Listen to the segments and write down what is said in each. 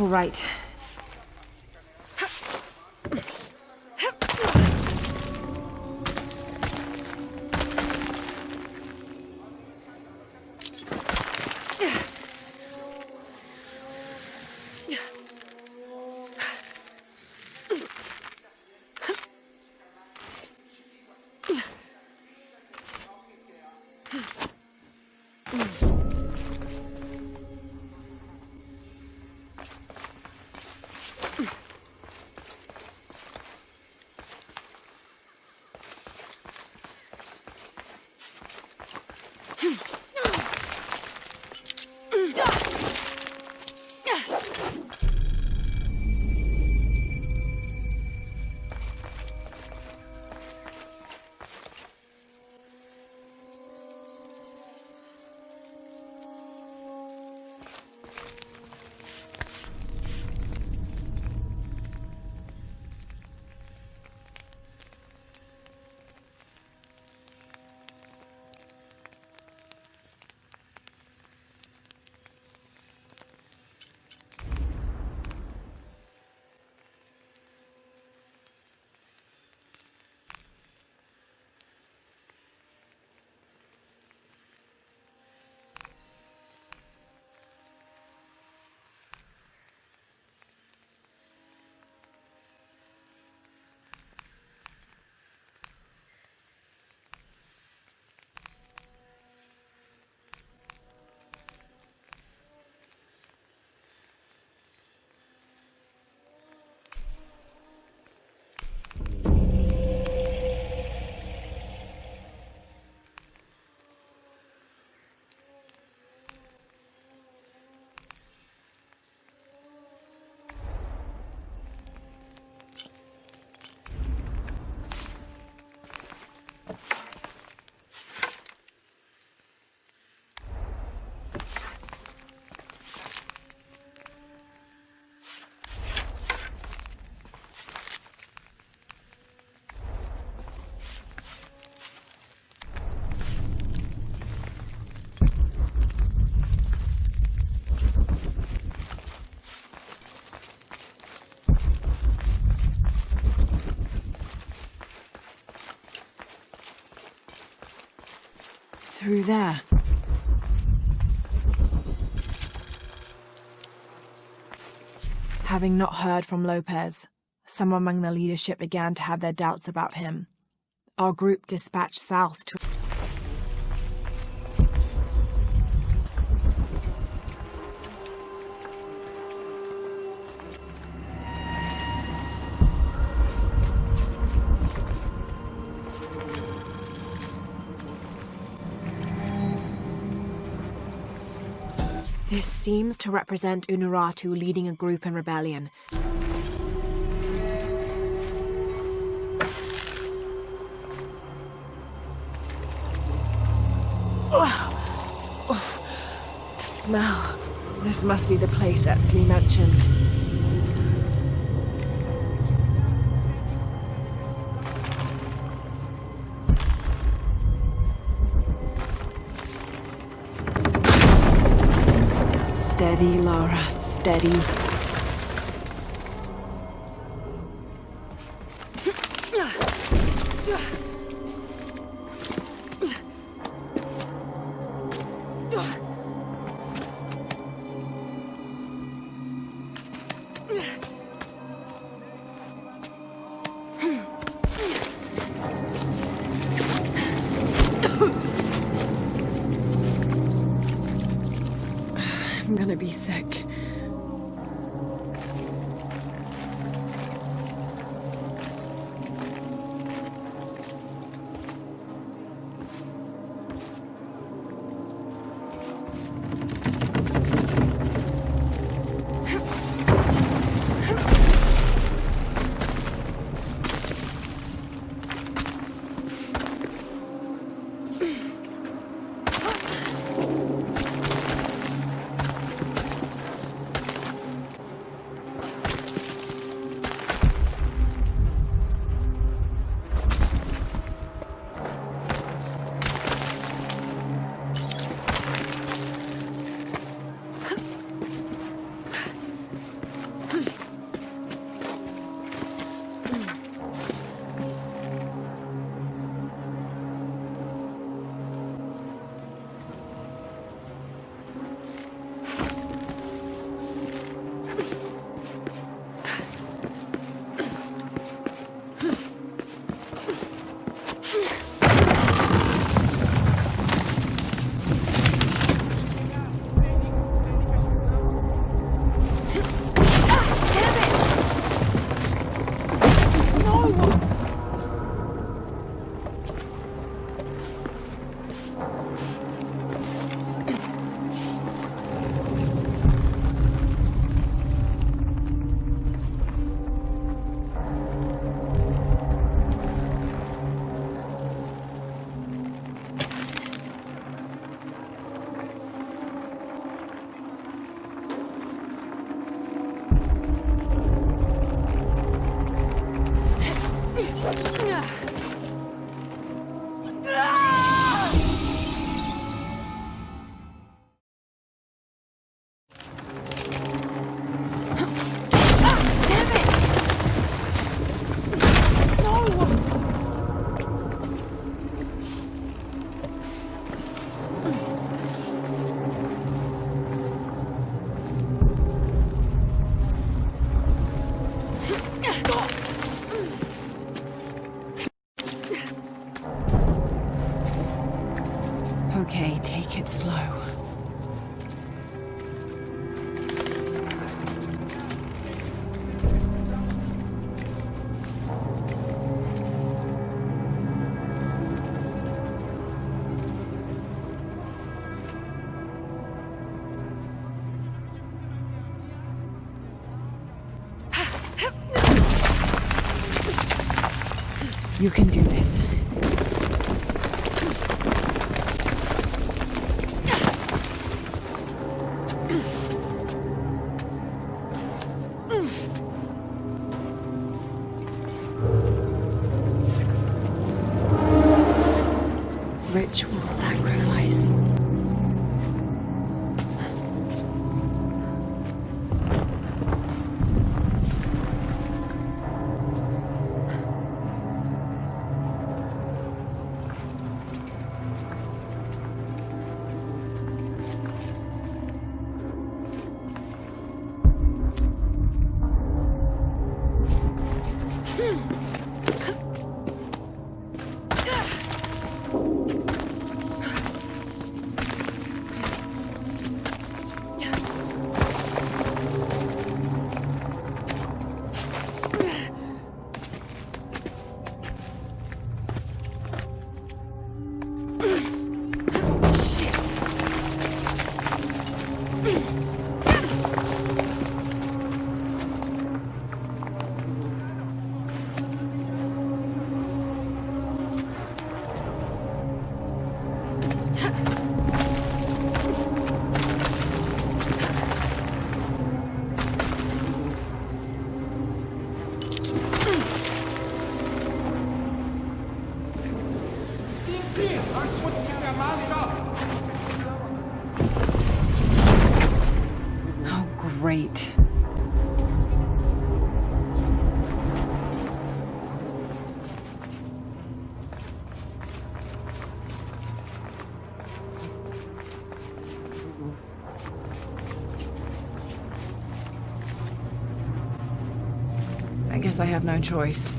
All right. Through there. Having not heard from Lopez, some among the leadership began to have their doubts about him. Our group dispatched south to... This seems to represent Unuratu leading a group in rebellion. The smell. This must be the place Etsley mentioned. Steady, Lara, steady. I'm gonna be sick. Okay, take it slow. You can do this. Ritual sacrifice. Oh, great. I guess I have no choice.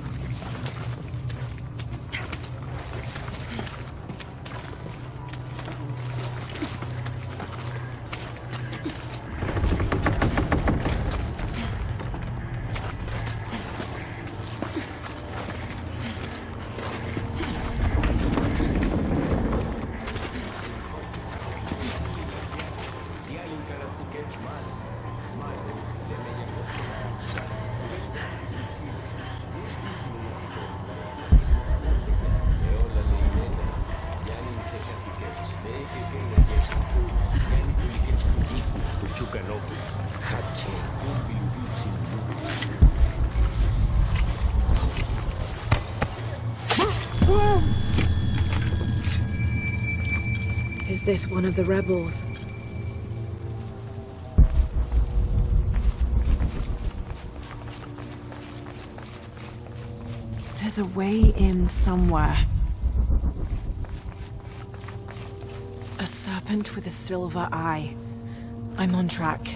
Is this one of the rebels? There's a way in somewhere. A serpent with a silver eye. I'm on track.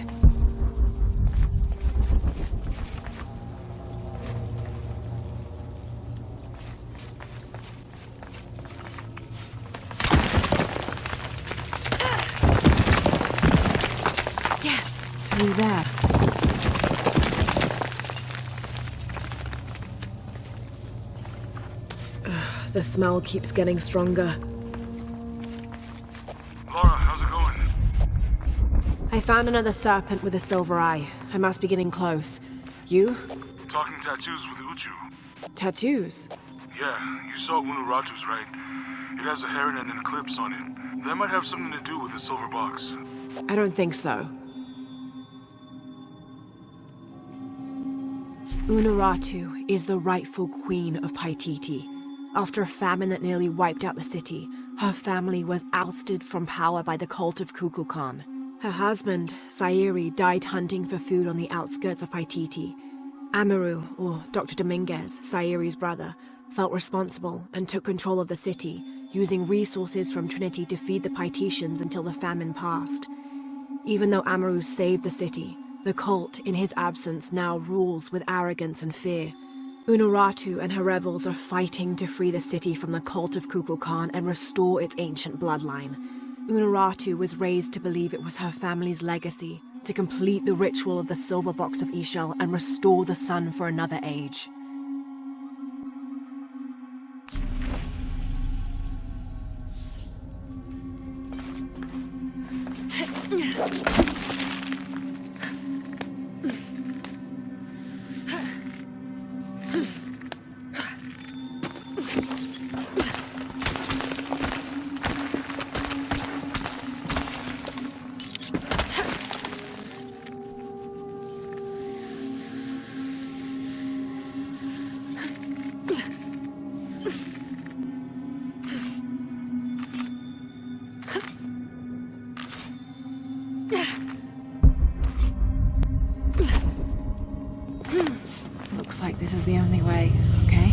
Through there. The smell keeps getting stronger. Laura, how's it going? I found another serpent with a silver eye. I must be getting close. You? Talking tattoos with Uchu. Tattoos? Yeah, you saw Unuratu's, right? It has a heron and an eclipse on it. That might have something to do with the silver box. I don't think so. Unuratu is the rightful queen of Paititi. After a famine that nearly wiped out the city, her family was ousted from power by the cult of Kukulkan. Her husband, Sairi, died hunting for food on the outskirts of Paititi. Amaru, or Dr. Dominguez, Sairi's brother, felt responsible and took control of the city, using resources from Trinity to feed the Paititians until the famine passed. Even though Amaru saved the city, the cult, in his absence, now rules with arrogance and fear. Unuratu and her rebels are fighting to free the city from the cult of Kukulkan and restore its ancient bloodline. Unuratu was raised to believe it was her family's legacy, to complete the ritual of the silver box of Ishel and restore the sun for another age. Looks like this is the only way, okay?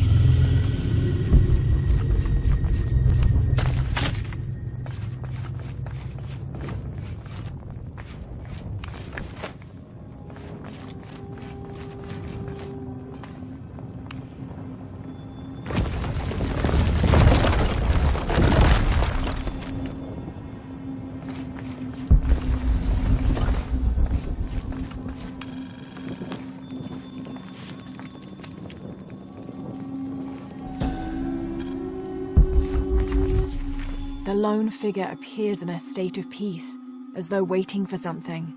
The lone figure appears in a state of peace, as though waiting for something.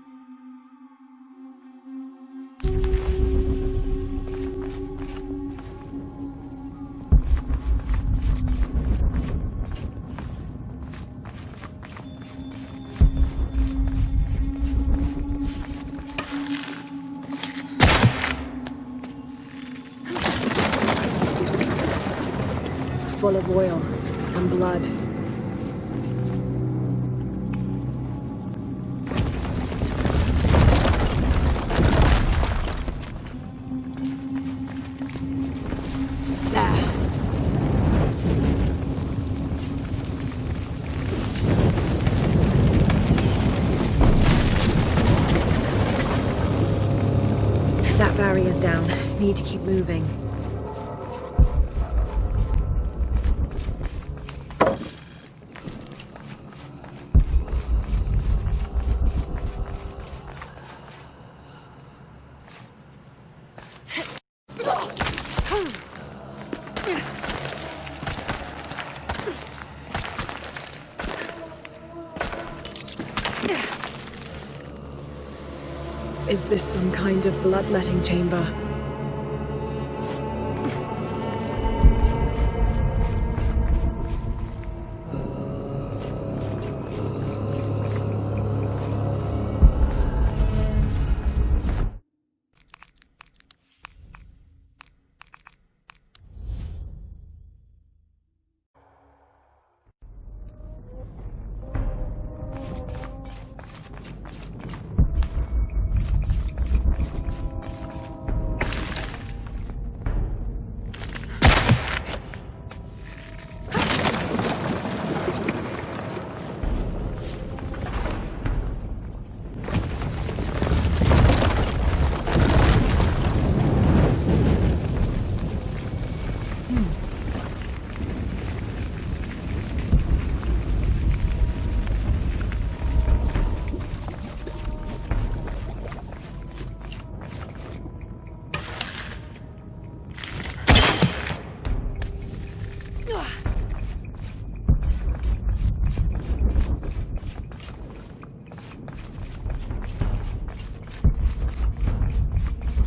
Full of oil and blood. That barrier's down. Need to keep moving. Is this some kind of bloodletting chamber?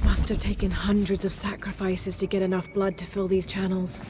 Must have taken hundreds of sacrifices to get enough blood to fill these channels.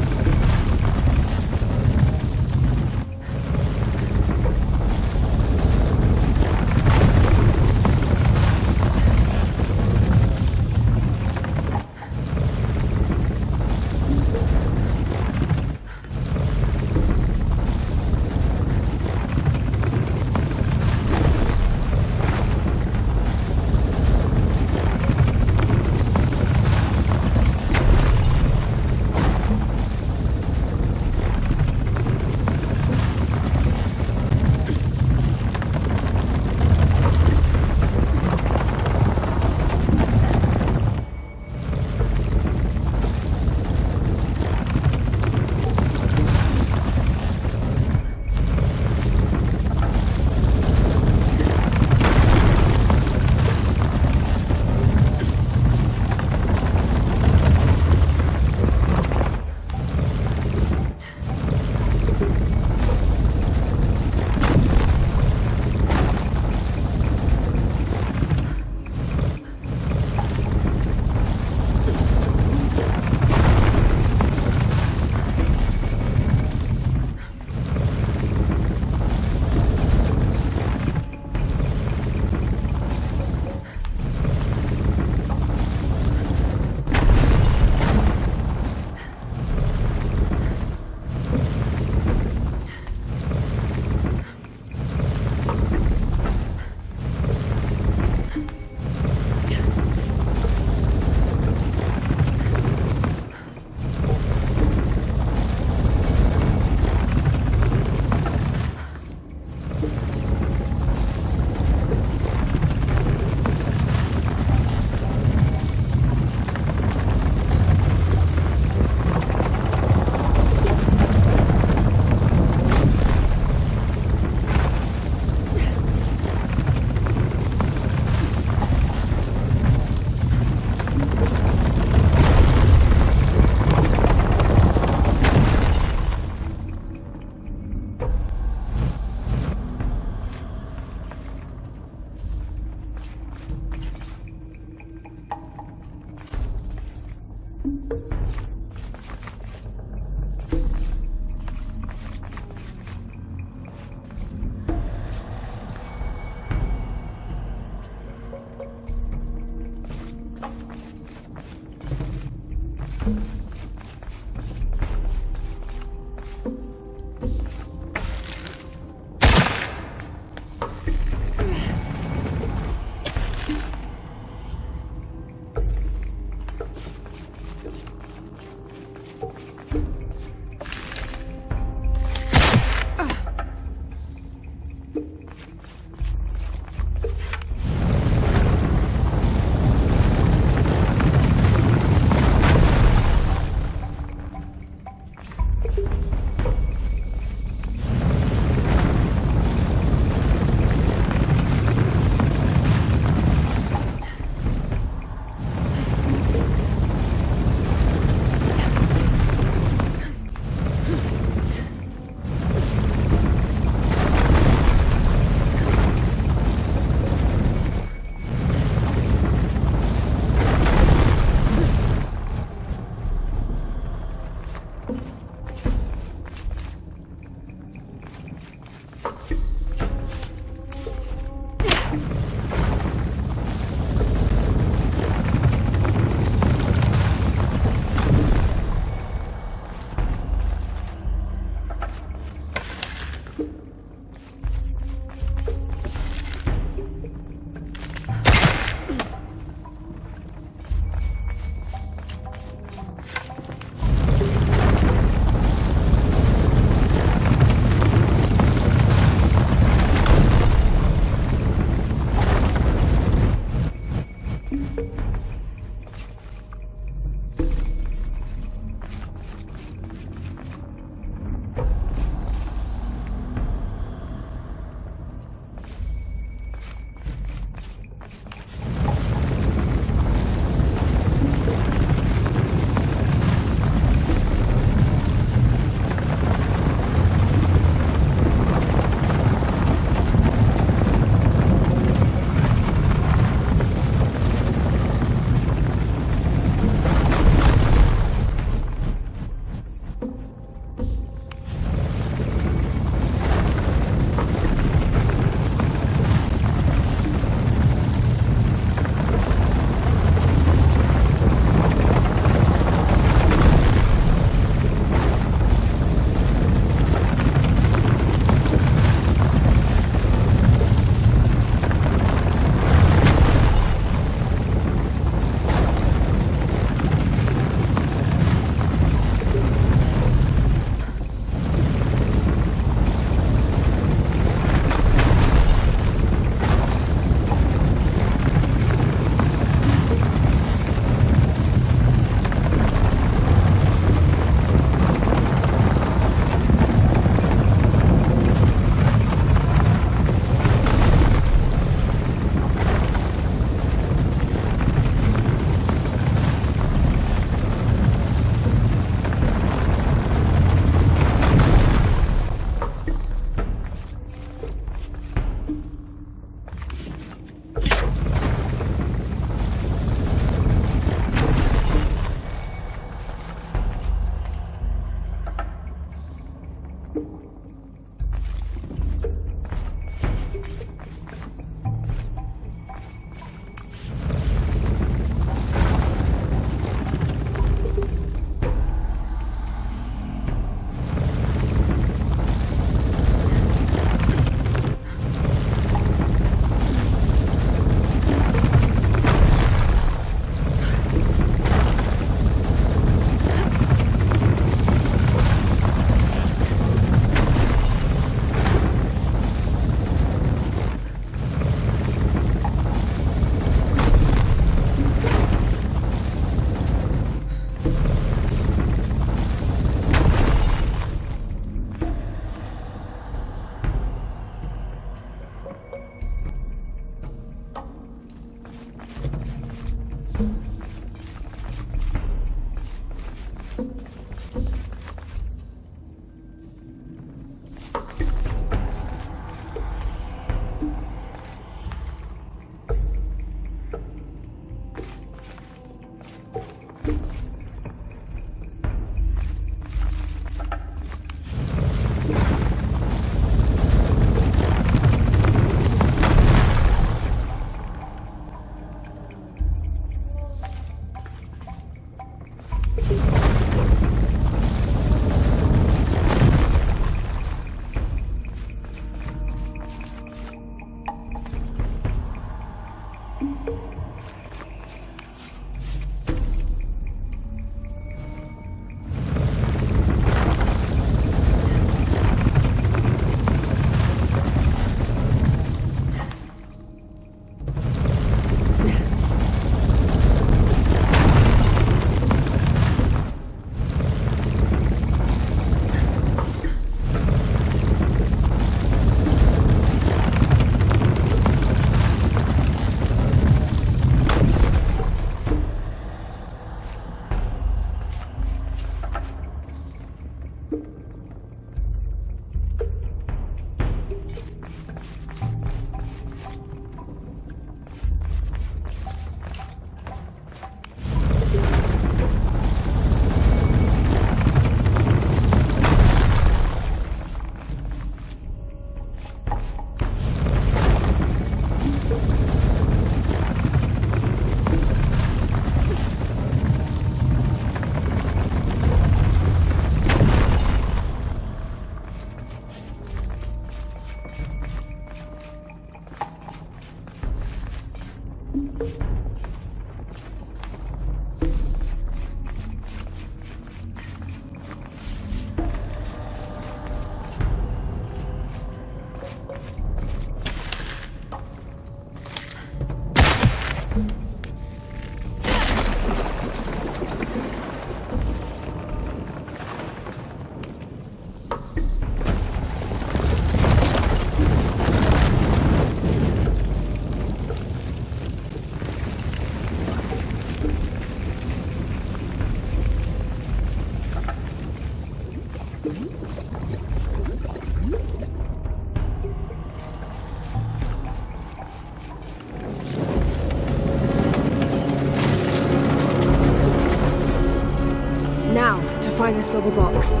Now, to find the silver box.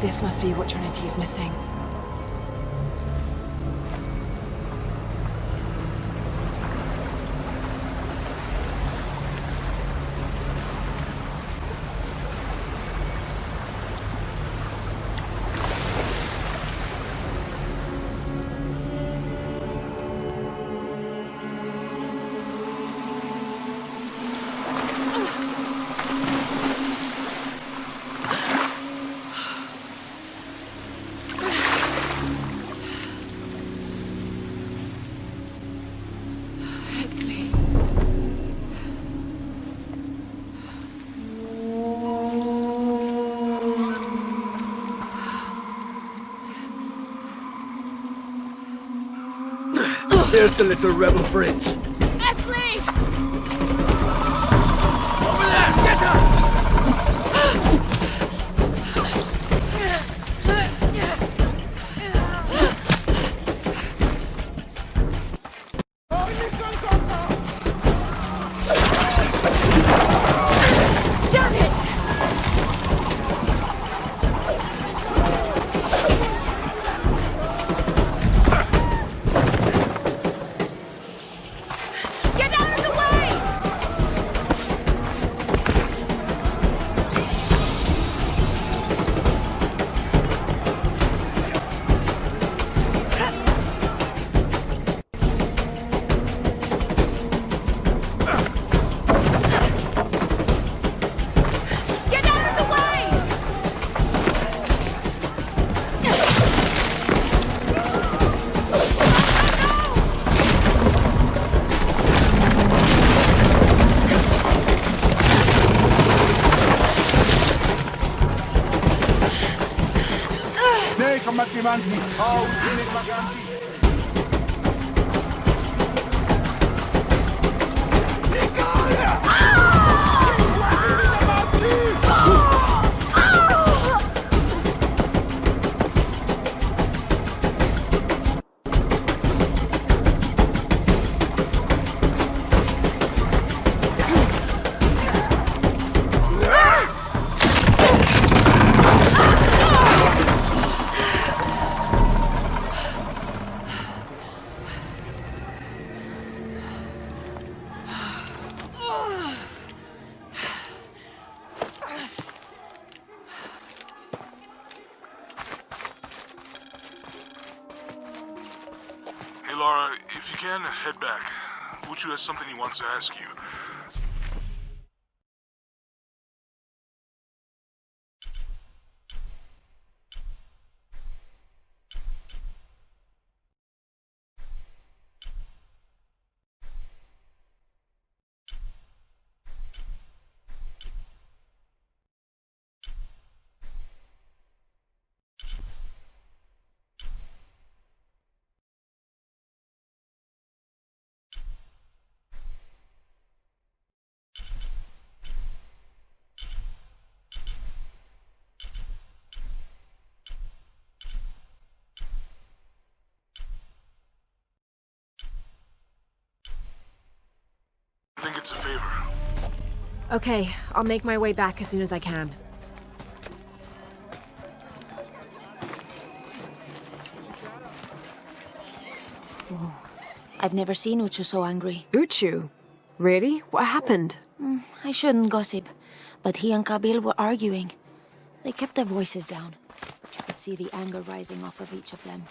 This must be what Trinity's missing. There's the little rebel prince. Esley! Over there! Get her! Damn it! Get out of the way! Get out of the way! Nee, combattimenti. Oh, uccide i vaganti. Hey, Laura, if you can, head back. Uchu has something he wants to ask you. Okay, I'll make my way back as soon as I can. I've never seen Uchu so angry. Uchu? Really? What happened? I shouldn't gossip, but he and Kabil were arguing. They kept their voices down, but you could see the anger rising off of each of them.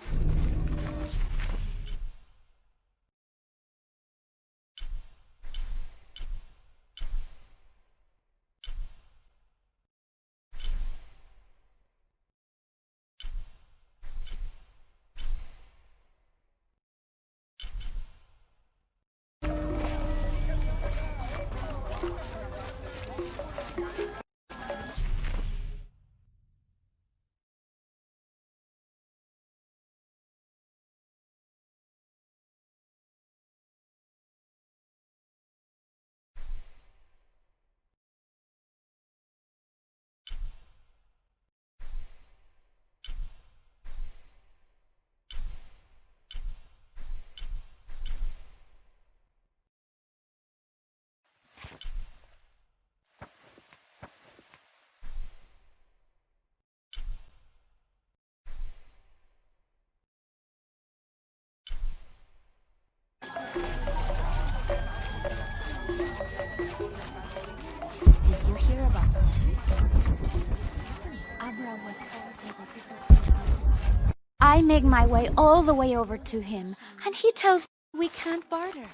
Did you hear about her? Abra was also I make my way all the way over to him, and he tells me we can't barter.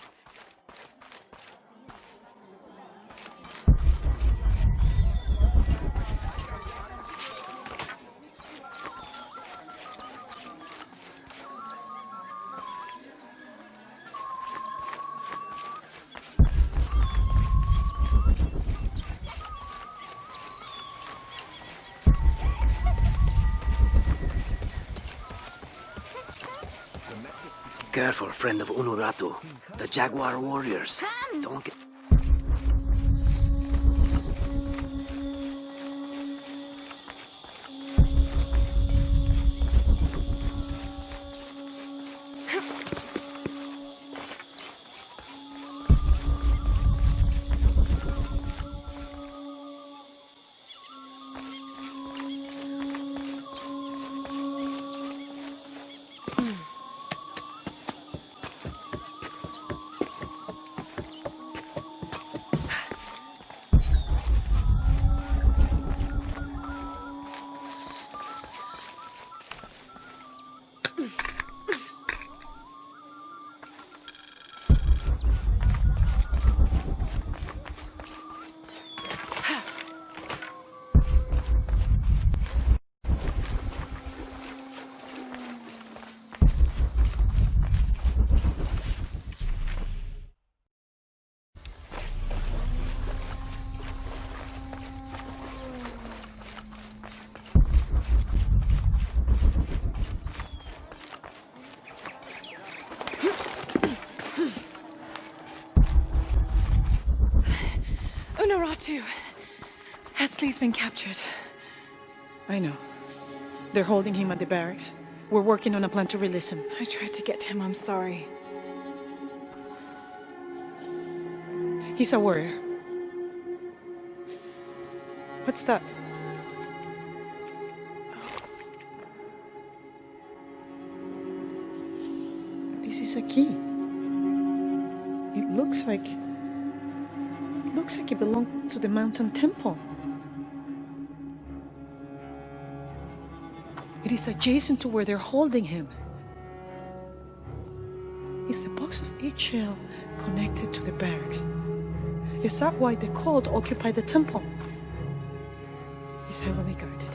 Careful, friend of Unuratu. The Jaguar warriors. Don't get... Unuratu! Hetzley's been captured. I know. They're holding him at the barracks. We're working on a plan to release him. I tried to get to him, I'm sorry. He's a warrior. What's that? This is a key. It looks like it belonged to the mountain temple. It is adjacent to where they're holding him. Is the box of eggshell connected to the barracks? Is that why the cult occupied the temple? It's heavily guarded.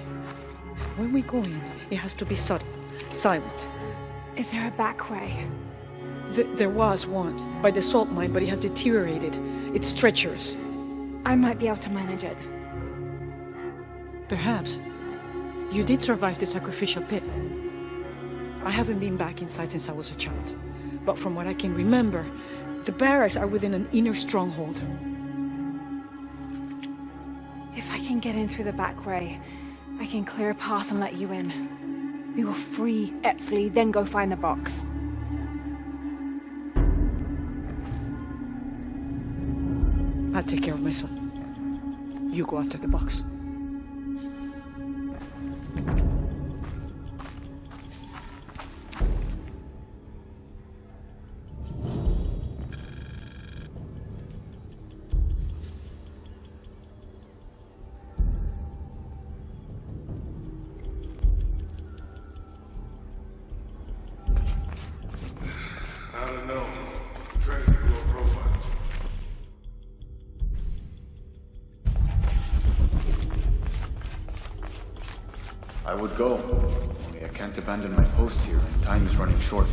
When we go in, it has to be subtle, silent. Is there a back way? There was one, by the salt mine, but it has deteriorated. It's treacherous. I might be able to manage it. Perhaps. You did survive the sacrificial pit. I haven't been back inside since I was a child. But from what I can remember, the barracks are within an inner stronghold. If I can get in through the back way, I can clear a path and let you in. We will free Etzley, then go find the box. I'll take care of my son. You go after the box. I don't know. I'm trying to get low profile. I would go, only I can't abandon my post here, and time is running short.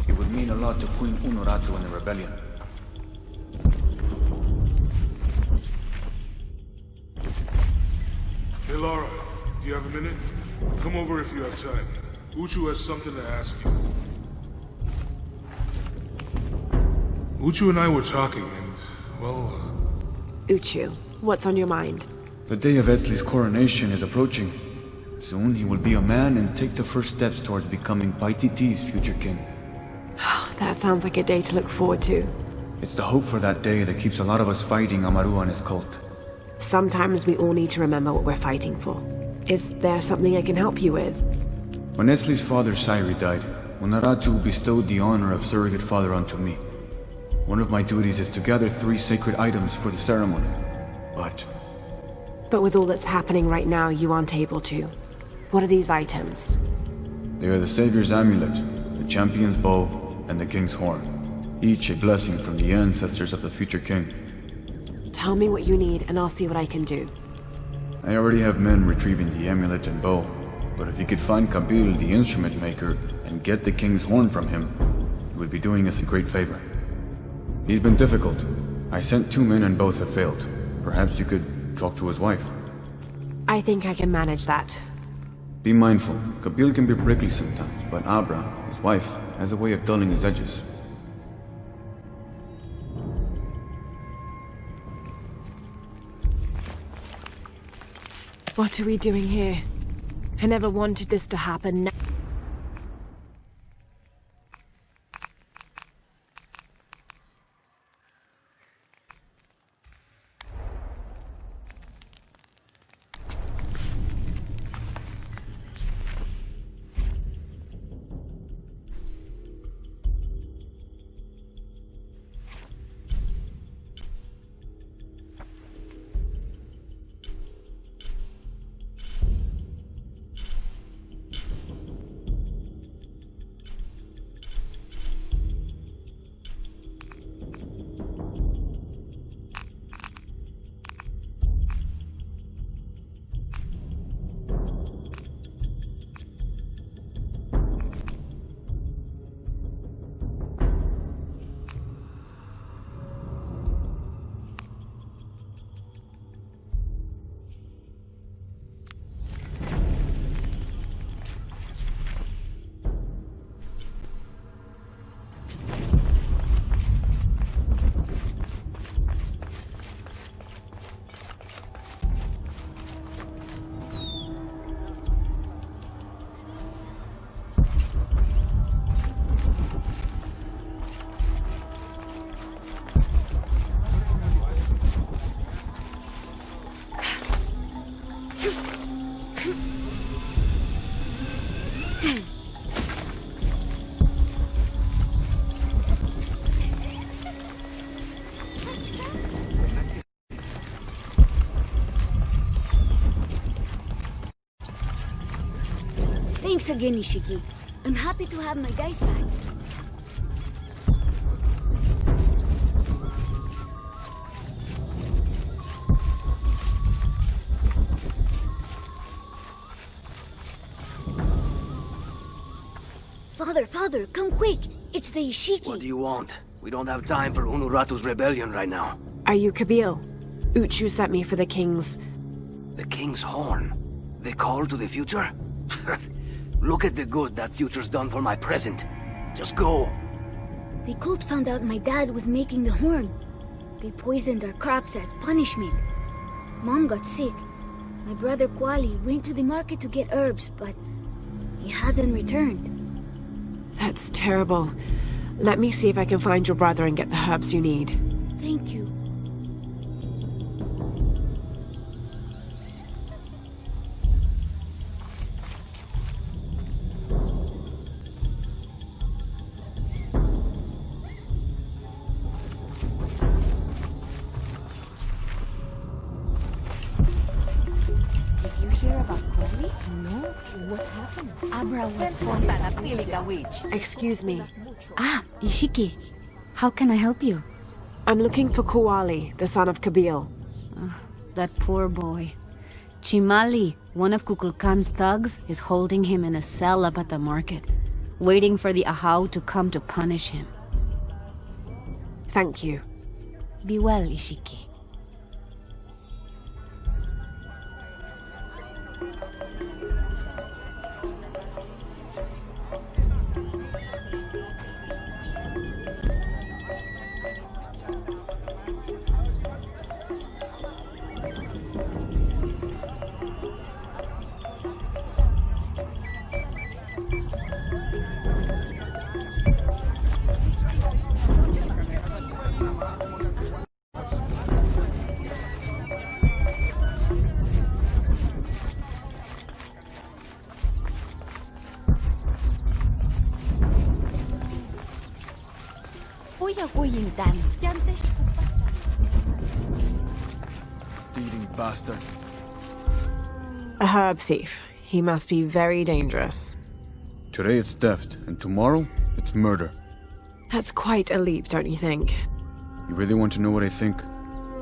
It would mean a lot to Queen Unuratu and the rebellion. Hey Laura, do you have a minute? Come over if you have time. Uchu has something to ask you. Uchu and I were talking and, well... Uchu, what's on your mind? The day of Etzli's coronation is approaching. Soon he will be a man and take the first steps towards becoming Paititi's future king. That sounds like a day to look forward to. It's the hope for that day that keeps a lot of us fighting Amaru and his cult. Sometimes we all need to remember what we're fighting for. Is there something I can help you with? When Etzli's father Sairi died, Unuratu bestowed the honor of surrogate father onto me. One of my duties is to gather 3 sacred items for the ceremony. But with all that's happening right now, you aren't able to. What are these items? They are the Savior's amulet, the champion's bow, and the king's horn. Each a blessing from the ancestors of the future king. Tell me what you need and I'll see what I can do. I already have men retrieving the amulet and bow, but if you could find Kabil, the instrument maker, and get the king's horn from him, you would be doing us a great favor. He's been difficult. I sent 2 men and both have failed. Perhaps you could talk to his wife. I think I can manage that. Be mindful. Kabil can be prickly sometimes, but Abra, his wife, has a way of dulling his edges. What are we doing here? I never wanted this to happen. Thanks again, Ishiki. I'm happy to have my dice back. Father, come quick! It's the Ishiki! What do you want? We don't have time for Unuratu's rebellion right now. Are you Kabil? Uchu sent me for the king's... The king's horn? The call to the future? Look at the good that future's done for my present. Just go. The cult found out my dad was making the horn. They poisoned our crops as punishment. Mom got sick. My brother Kwali went to the market to get herbs, but he hasn't returned. That's terrible. Let me see if I can find your brother and get the herbs you need. Thank you. was poisoned. Excuse me. Ah, Ishiki. How can I help you? I'm looking for Kuali, the son of Kabil. That poor boy. Chimali, one of Kukulkan's thugs, is holding him in a cell up at the market, waiting for the Ahau to come to punish him. Thank you. Be well, Ishiki. Thieving bastard. A herb thief. He must be very dangerous. Today it's theft, and tomorrow it's murder. That's quite a leap, don't you think? You really want to know what I think?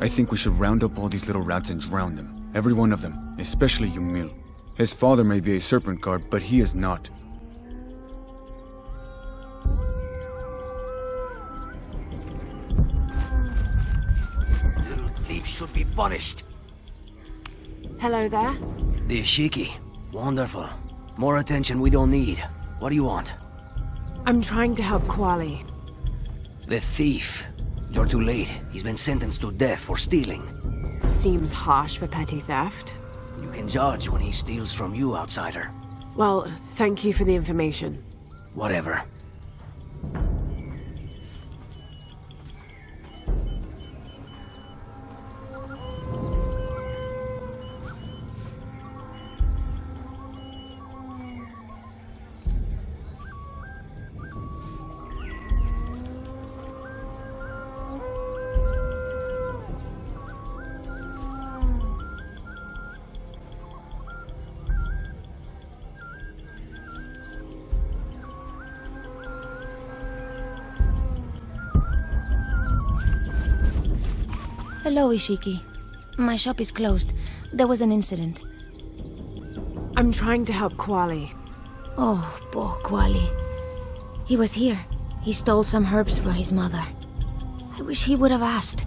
I think we should round up all these little rats and drown them. Every one of them, especially Yumil. His father may be a serpent guard, but he is not. Little thieves should be punished. Hello there. The Ishiki. Wonderful. More attention we don't need. What do you want? I'm trying to help Kuali. The thief. You're too late. He's been sentenced to death for stealing. Seems harsh for petty theft. You can judge when he steals from you, outsider. Well, thank you for the information. Whatever. Hello, Ishiki. My shop is closed. There was an incident. I'm trying to help Kuali. Oh, poor Kuali. He was here. He stole some herbs for his mother. I wish he would have asked.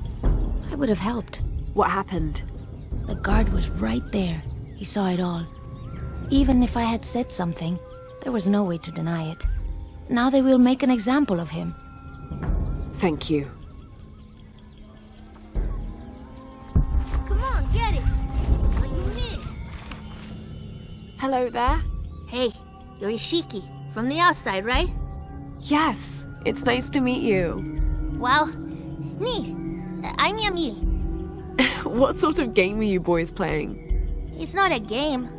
I would have helped. What happened? The guard was right there. He saw it all. Even if I had said something, there was no way to deny it. Now they will make an example of him. Thank you. Come on, get it! What you missed? Hello there. Hey, you're Ishiki, from the outside, right? Yes, it's nice to meet you. Well, me. I'm Yamil. What sort of game are you boys playing? It's not a game.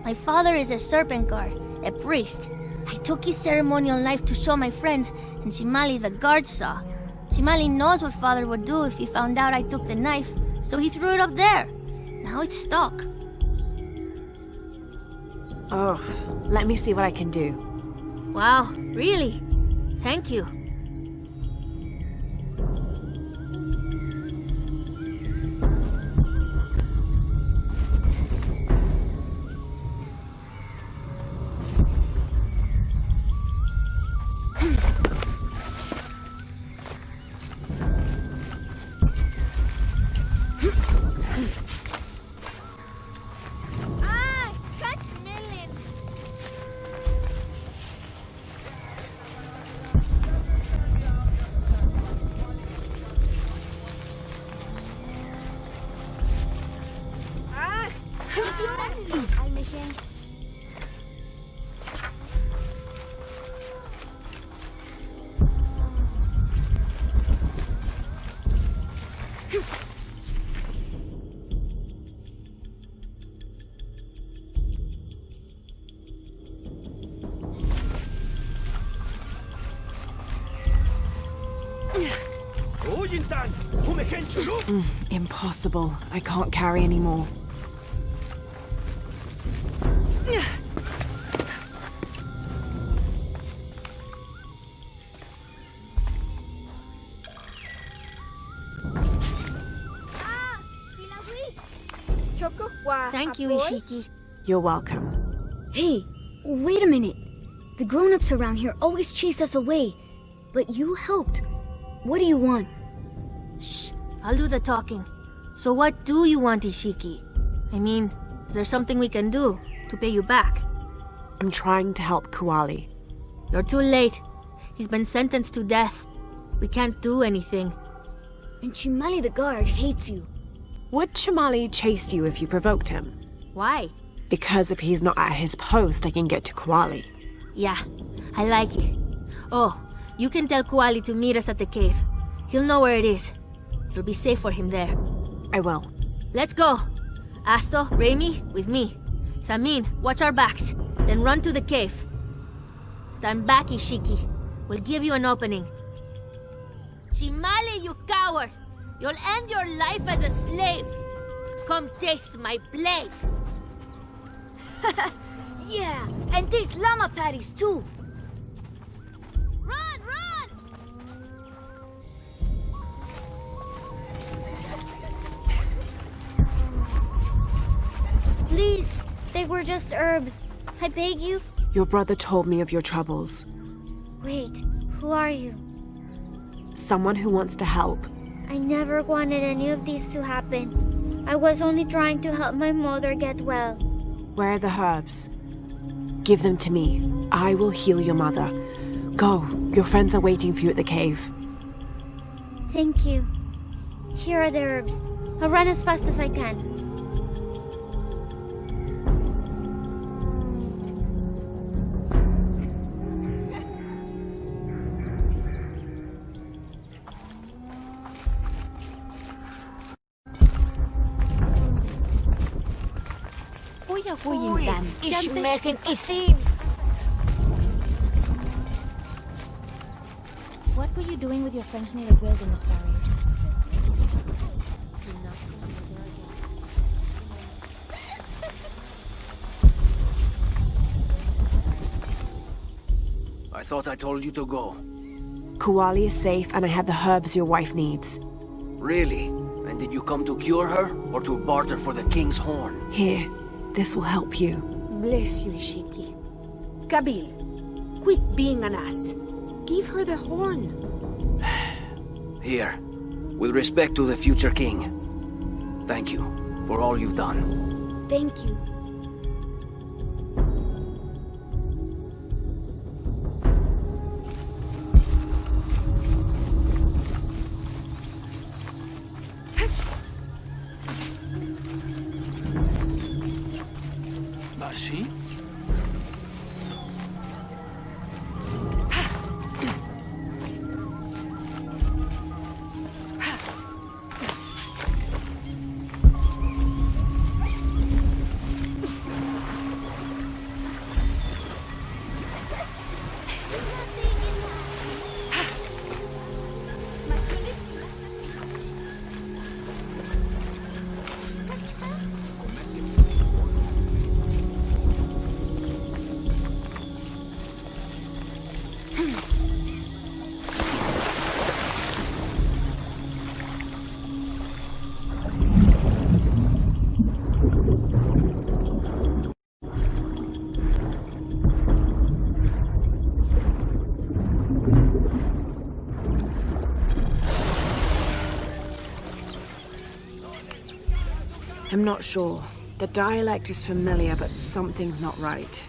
My father is a serpent guard, a priest. I took his ceremonial knife to show my friends, and Shimali the guard saw. Shimali knows what father would do if he found out I took the knife, so he threw it up there. Now it's stuck. Oh, let me see what I can do. Wow, really? Thank you. Impossible. I can't carry anymore. Thank you, Ishiki. You're welcome. Hey, wait a minute. The grown-ups around here always chase us away. But you helped. What do you want? Shh, I'll do the talking. So what do you want, Ishiki? I mean, is there something we can do to pay you back? I'm trying to help Kuali. You're too late. He's been sentenced to death. We can't do anything. And Chimali the guard hates you. Would Chimali chase you if you provoked him? Why? Because if he's not at his post, I can get to Kuali. Yeah, I like it. Oh, you can tell Kuali to meet us at the cave. He'll know where it is. It'll be safe for him there. I will. Let's go. Asto, Raimi, with me. Samin, watch our backs. Then run to the cave. Stand back, Ishiki. We'll give you an opening. Chimali, you coward! You'll end your life as a slave. Come taste my blade. Yeah, and taste llama patties too. Run, run! Please, they were just herbs. I beg you. Your brother told me of your troubles. Wait, who are you? Someone who wants to help. I never wanted any of these to happen. I was only trying to help my mother get well. Where are the herbs? Give them to me. I will heal your mother. Go. Your friends are waiting for you at the cave. Thank you. Here are the herbs. I'll run as fast as I can. What were you doing with your friends near the wilderness barriers? I thought I told you to go. Kuali is safe and I have the herbs your wife needs. Really? And did you come to cure her, or to barter for the king's horn? Here, this will help you. Bless you, Ishiki. Kabil, quit being an ass. Give her the horn. Here, with respect to the future king. Thank you for all you've done. Thank you. Bashi? I'm not sure. The dialect is familiar, but something's not right.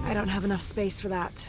I don't have enough space for that.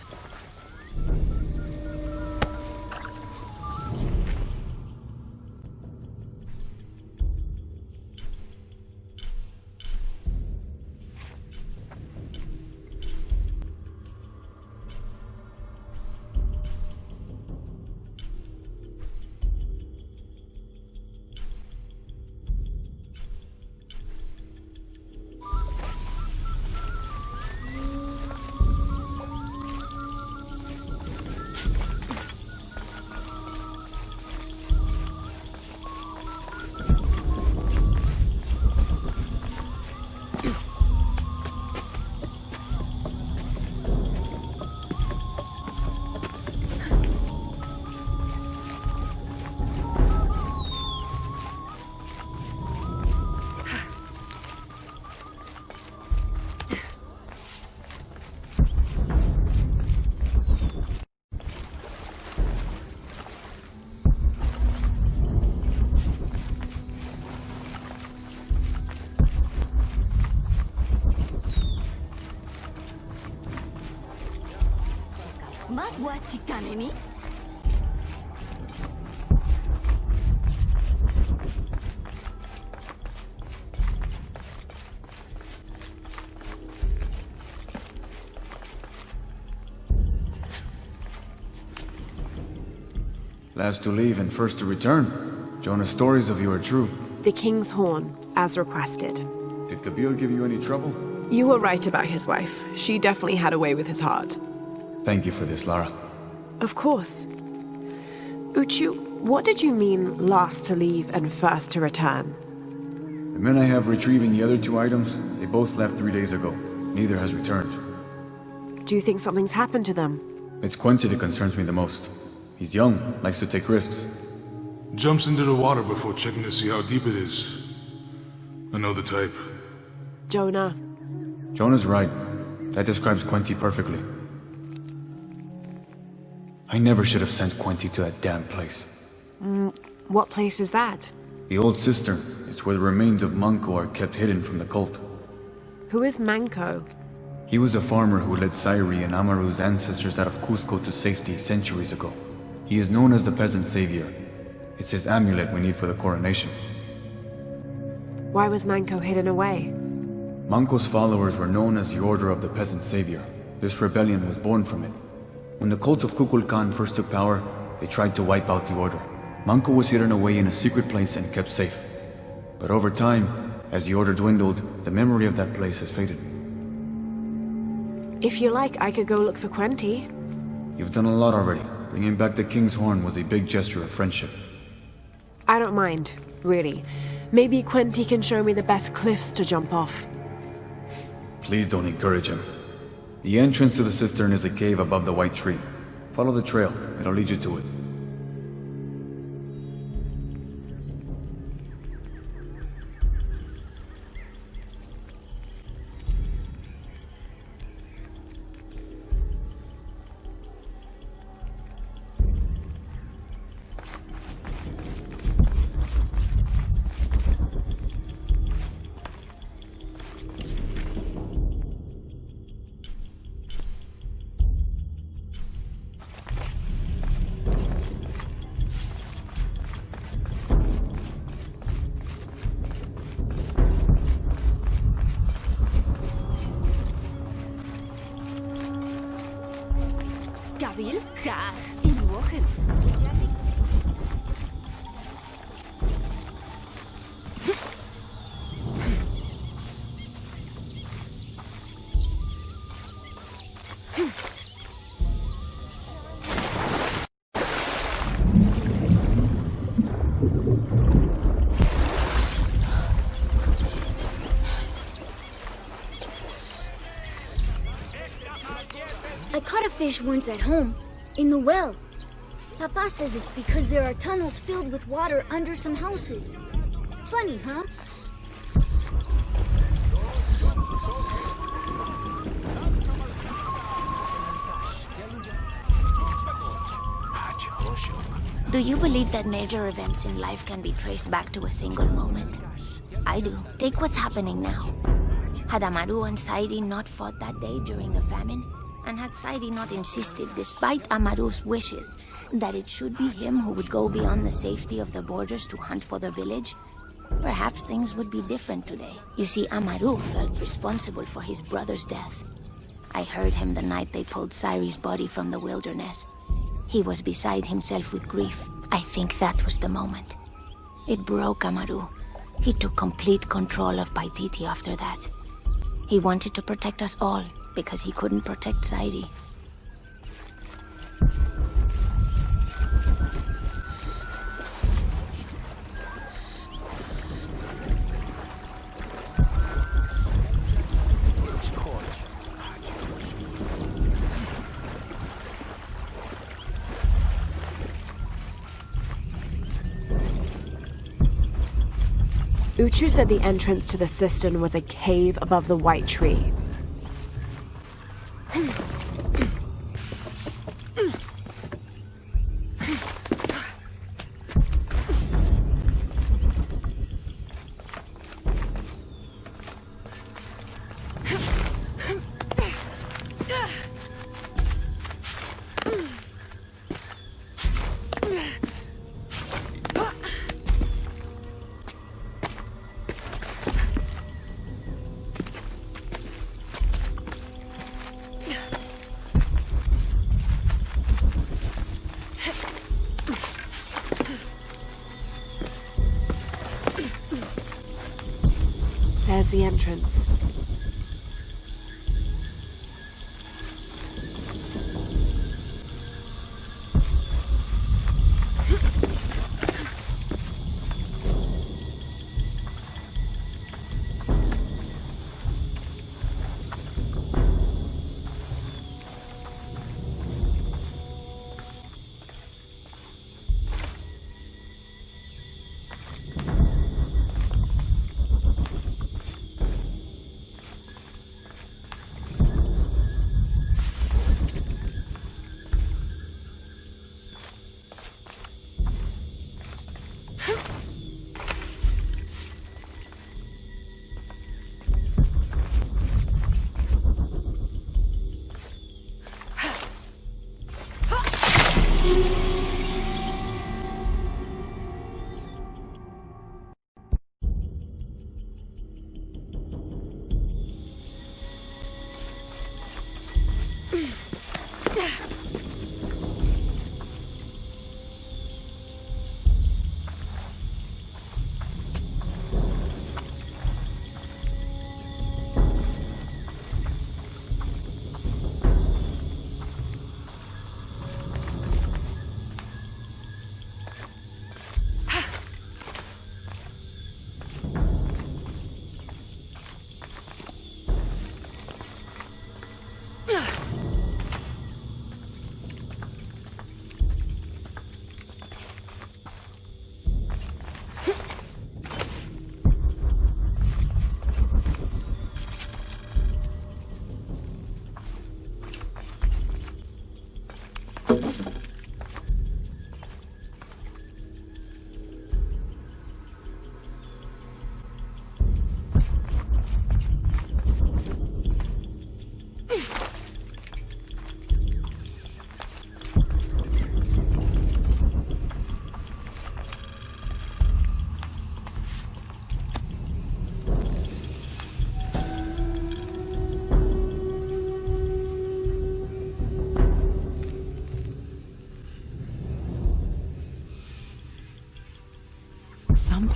Last to leave and first to return. Jonah's stories of you are true. The King's Horn, as requested. Did Kabil give you any trouble? You were right about his wife. She definitely had a way with his heart. Thank you for this, Lara. Of course. Uchu, what did you mean last to leave and first to return? The men I have retrieving the other two items, they both left 3 days ago. Neither has returned. Do you think something's happened to them? It's Quincy that concerns me the most. He's young, likes to take risks. Jumps into the water before checking to see how deep it is. I know the type. Jonah. Jonah's right. That describes Quincy perfectly. I never should have sent Quincy to that damn place. What place is that? The old cistern. It's where the remains of Manco are kept hidden from the cult. Who is Manco? He was a farmer who led Sairi and Amaru's ancestors out of Cusco to safety centuries ago. He is known as the peasant savior. It's his amulet we need for the coronation. Why was Manco hidden away? Manco's followers were known as the Order of the Peasant Savior. This rebellion was born from it. When the cult of Kukulkan first took power, they tried to wipe out the order. Manco was hidden away in a secret place and kept safe. But over time, As the Order dwindled, the memory of that place has faded. If you like, I could go look for Quenty. You've done a lot already. Bringing back the King's Horn was a big gesture of friendship. I don't mind, really. Maybe Quenty can show me the best cliffs to jump off. Please don't encourage him. The entrance to the cistern is a cave above the white tree. Follow the trail, it'll lead you to it. Gabil? Graag. In Wochen. I caught a fish once at home, in the well. Papa says it's because there are tunnels filled with water under some houses. Funny, huh? Do you believe that major events in life can be traced back to a single moment? I do. Take what's happening now. Had Amaru and Saidi not fought that day during the famine, and had Saidi not insisted, despite Amaru's wishes, that it should be him who would go beyond the safety of the borders to hunt for the village, perhaps things would be different today. You see, Amaru felt responsible for his brother's death. I heard him the night they pulled Sairi's body from the wilderness. He was beside himself with grief. I think that was the moment. It broke Amaru. He took complete control of Paititi after that. He wanted to protect us all, because he couldn't protect Sairi. Uchu said the entrance to the cistern was a cave above the white tree. There's the entrance.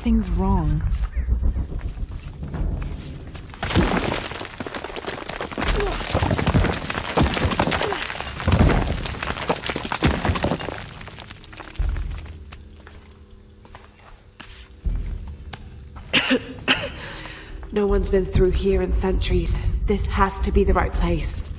Something's wrong. No one's been through here in centuries. This has to be the right place.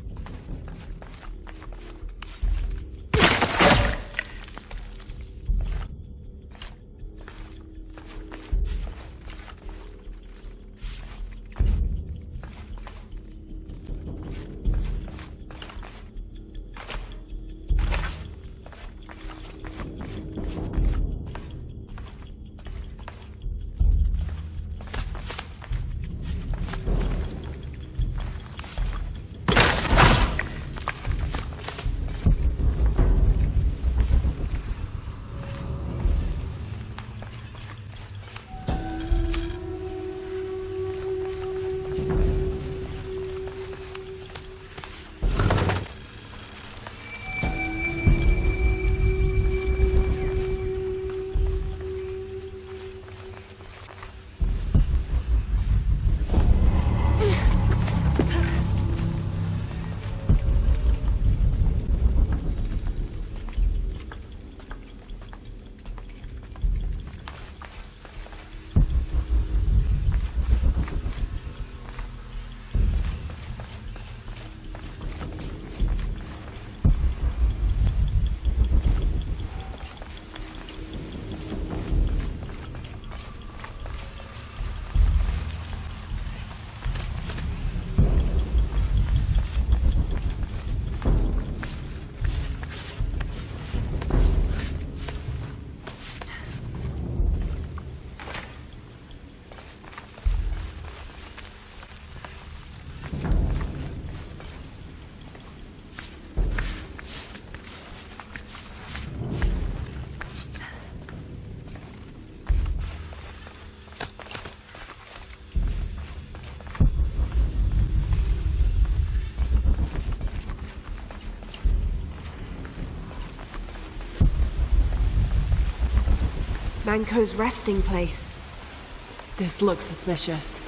Manco's resting place. This looks suspicious.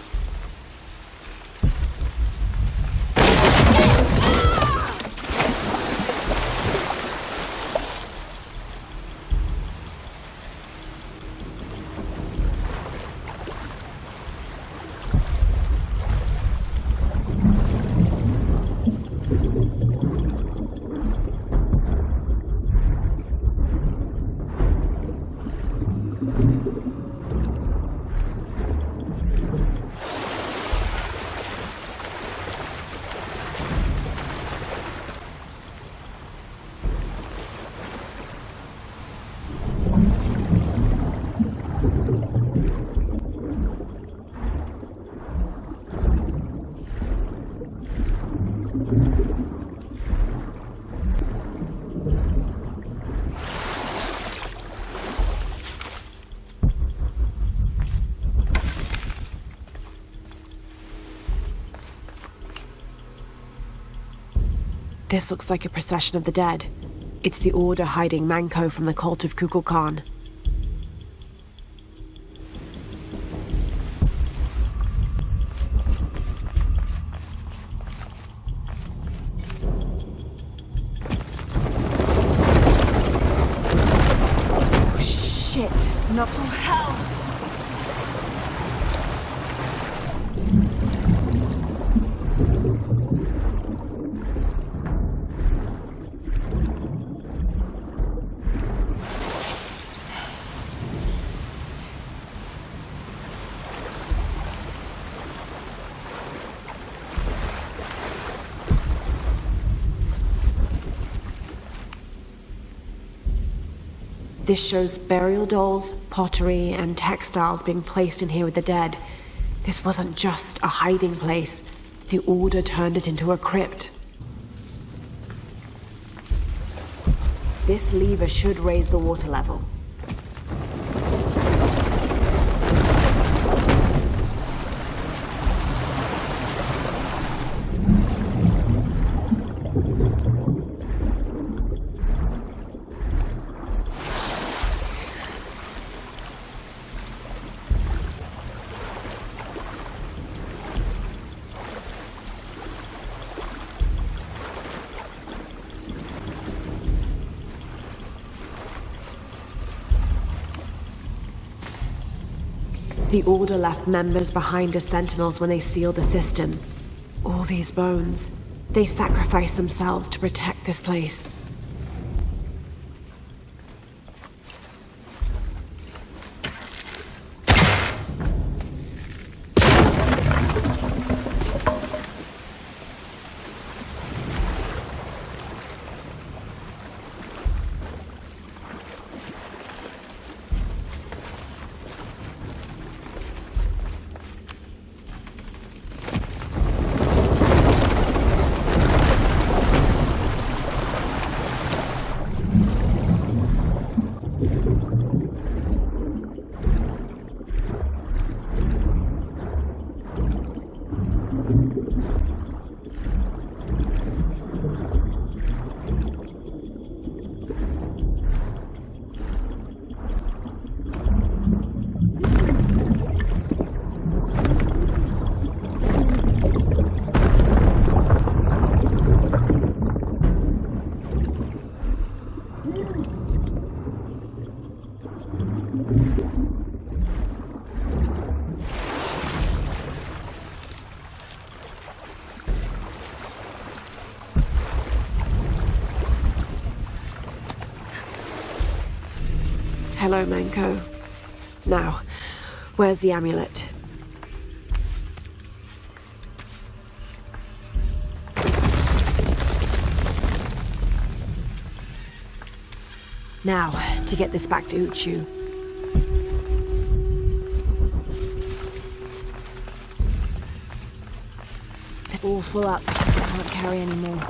This looks like a procession of the dead. It's the Order hiding Manco from the cult of Kukulkan. Oh shit! No, oh hell! This shows burial dolls, pottery, and textiles being placed in here with the dead. This wasn't just a hiding place. The Order turned it into a crypt. This lever should raise the water level. The Order left members behind as sentinels when they sealed the system. All these bones, they sacrificed themselves to protect this place. Hello, Manko. Now, where's the amulet? Now, to get this back to Uchu. They're all full up. I can't carry any more.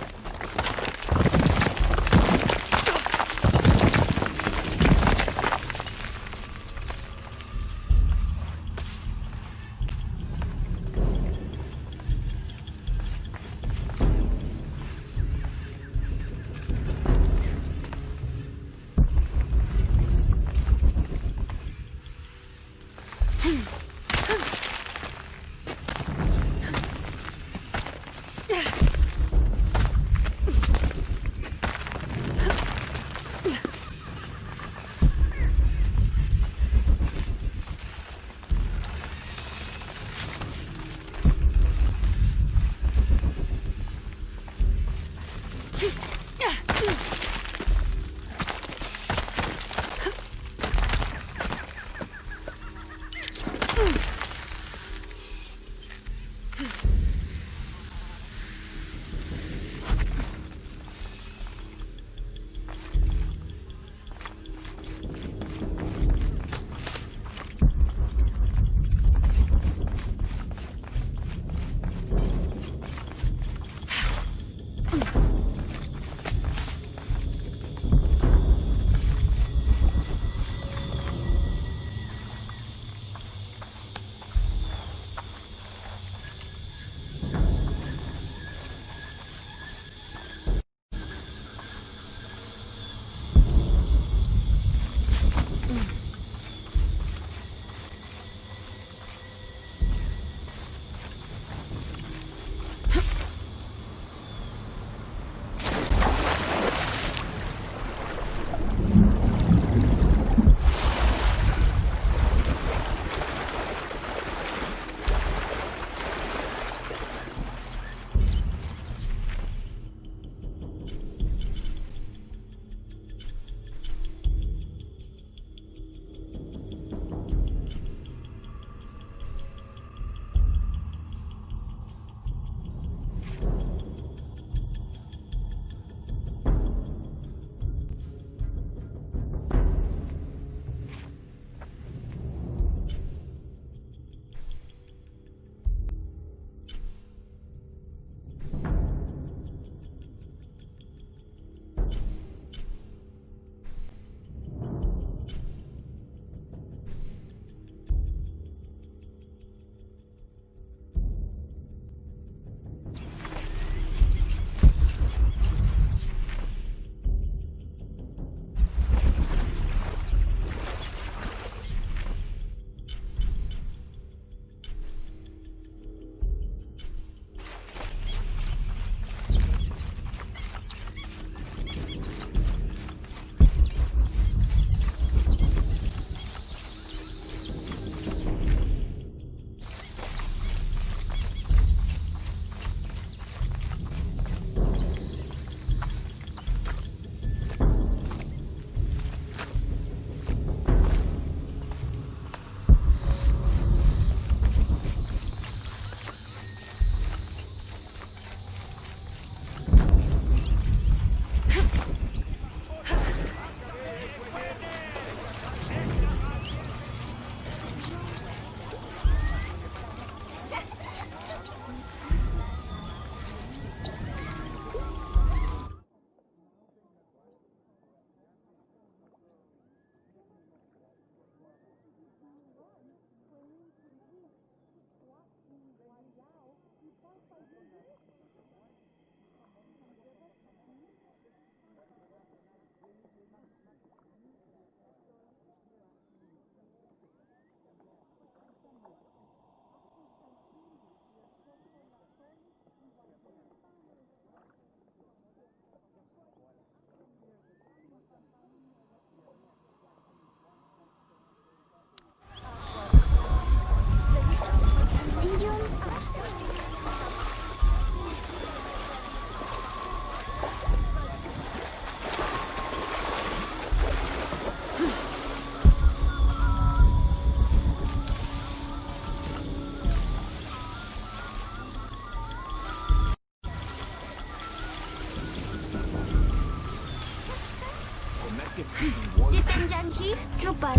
Dipenjanji, Drupal.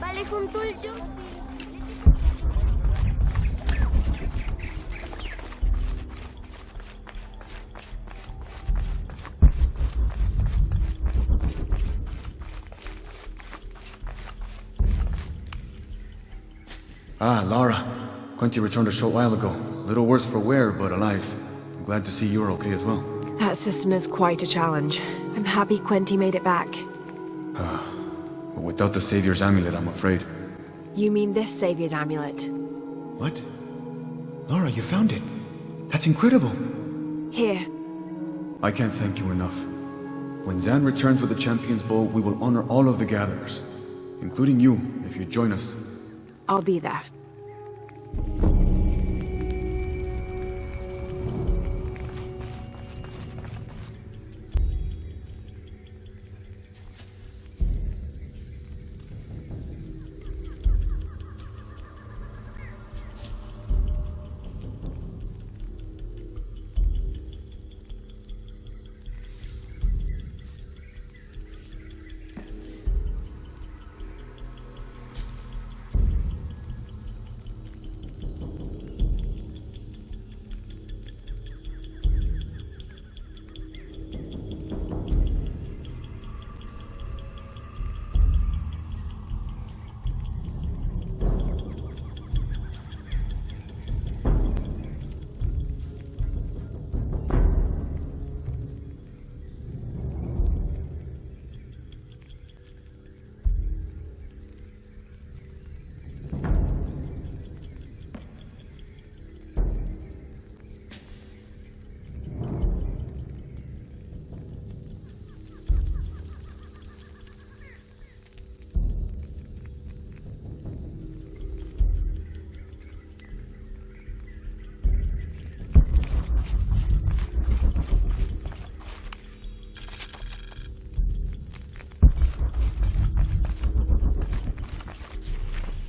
Balik kong tuljo. Ah, Lara. Quinty returned a short while ago. Little worse for wear, but alive. I'm glad to see you're okay as well. That system is quite a challenge. I'm happy Quenty made it back. But without the Savior's amulet, I'm afraid. You mean this Savior's amulet? What? Lara, you found it. That's incredible. Here. I can't thank you enough. When Zan returns with the Champion's Bow, we will honor all of the gatherers. Including you, if you join us. I'll be there.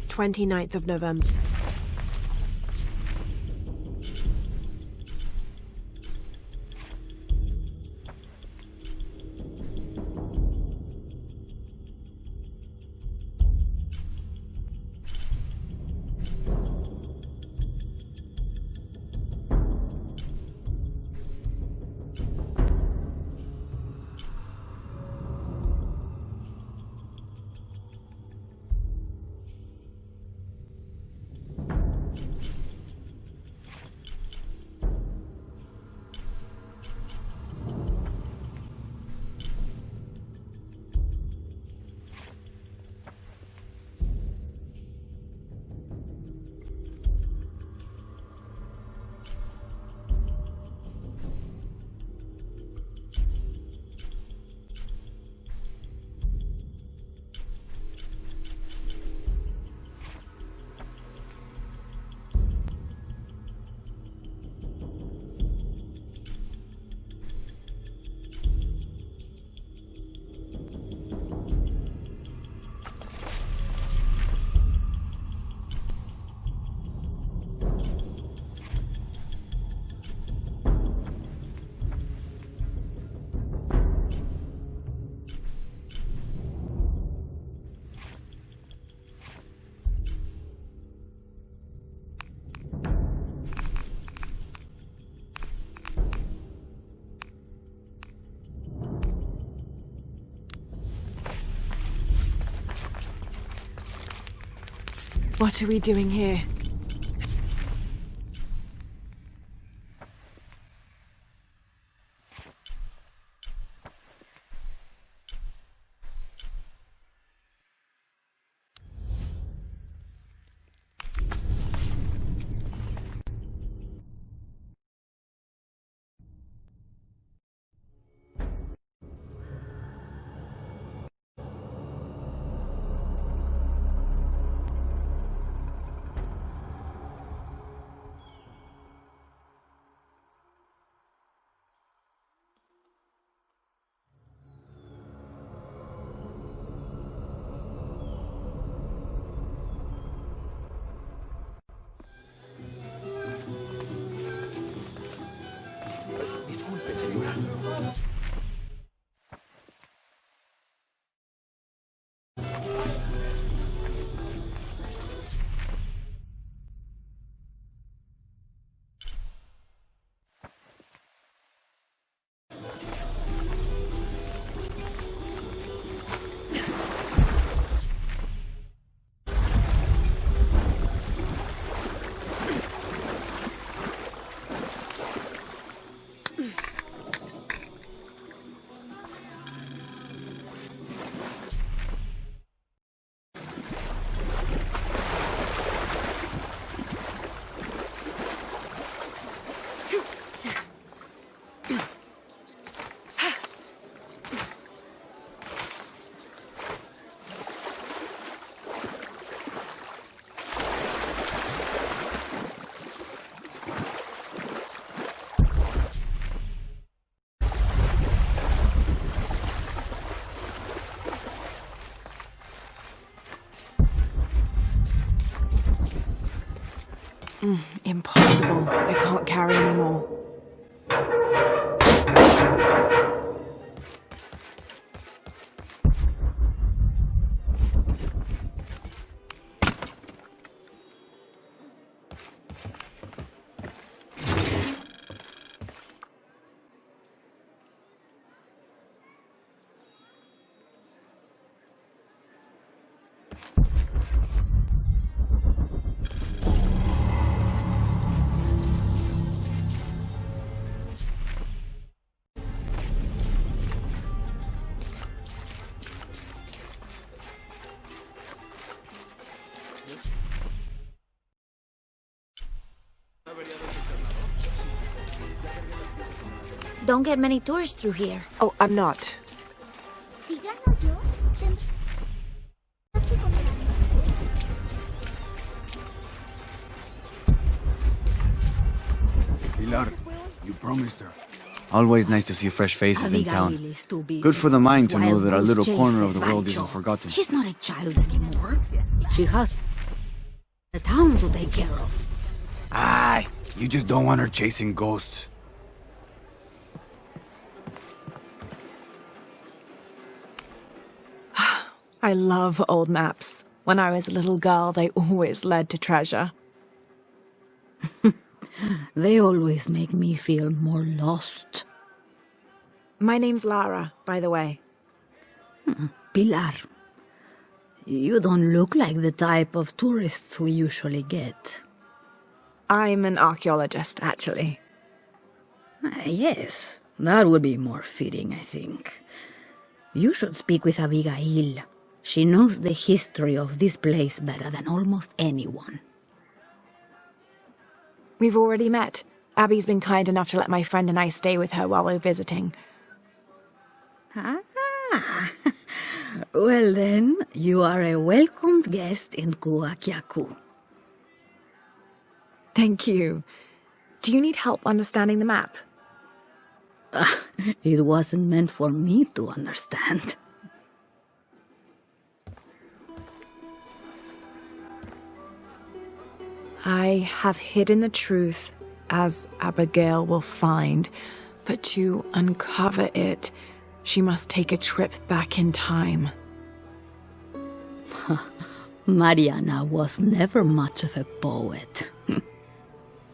Twenty-ninth of November. What are we doing here? impossible. I can't carry anymore. Don't get many tourists through here. Oh, I'm not. Si gano yo, tendrás que comprar. Pilar, you promised her. Always nice to see fresh faces in town. Good for the mind to know that our little corner of the world isn't forgotten. She's not a child anymore. She has the town to take care of. Aye, you just don't want her chasing ghosts. I love old maps. When I was a little girl, they always led to treasure. They always make me feel more lost. My name's Lara, by the way. Pilar, you don't look like the type of tourists we usually get. I'm an archaeologist, actually. Yes, that would be more fitting, I think. You should speak with Abigail. She knows the history of this place better than almost anyone. We've already met. Abby's been kind enough to let my friend and I stay with her while we're visiting. Ah, well then, you are a welcomed guest in Kuakyaku. Thank you. Do you need help understanding the map? It wasn't meant for me to understand. I have hidden the truth, as Abigail will find, but to uncover it, she must take a trip back in time. Mariana was never much of a poet.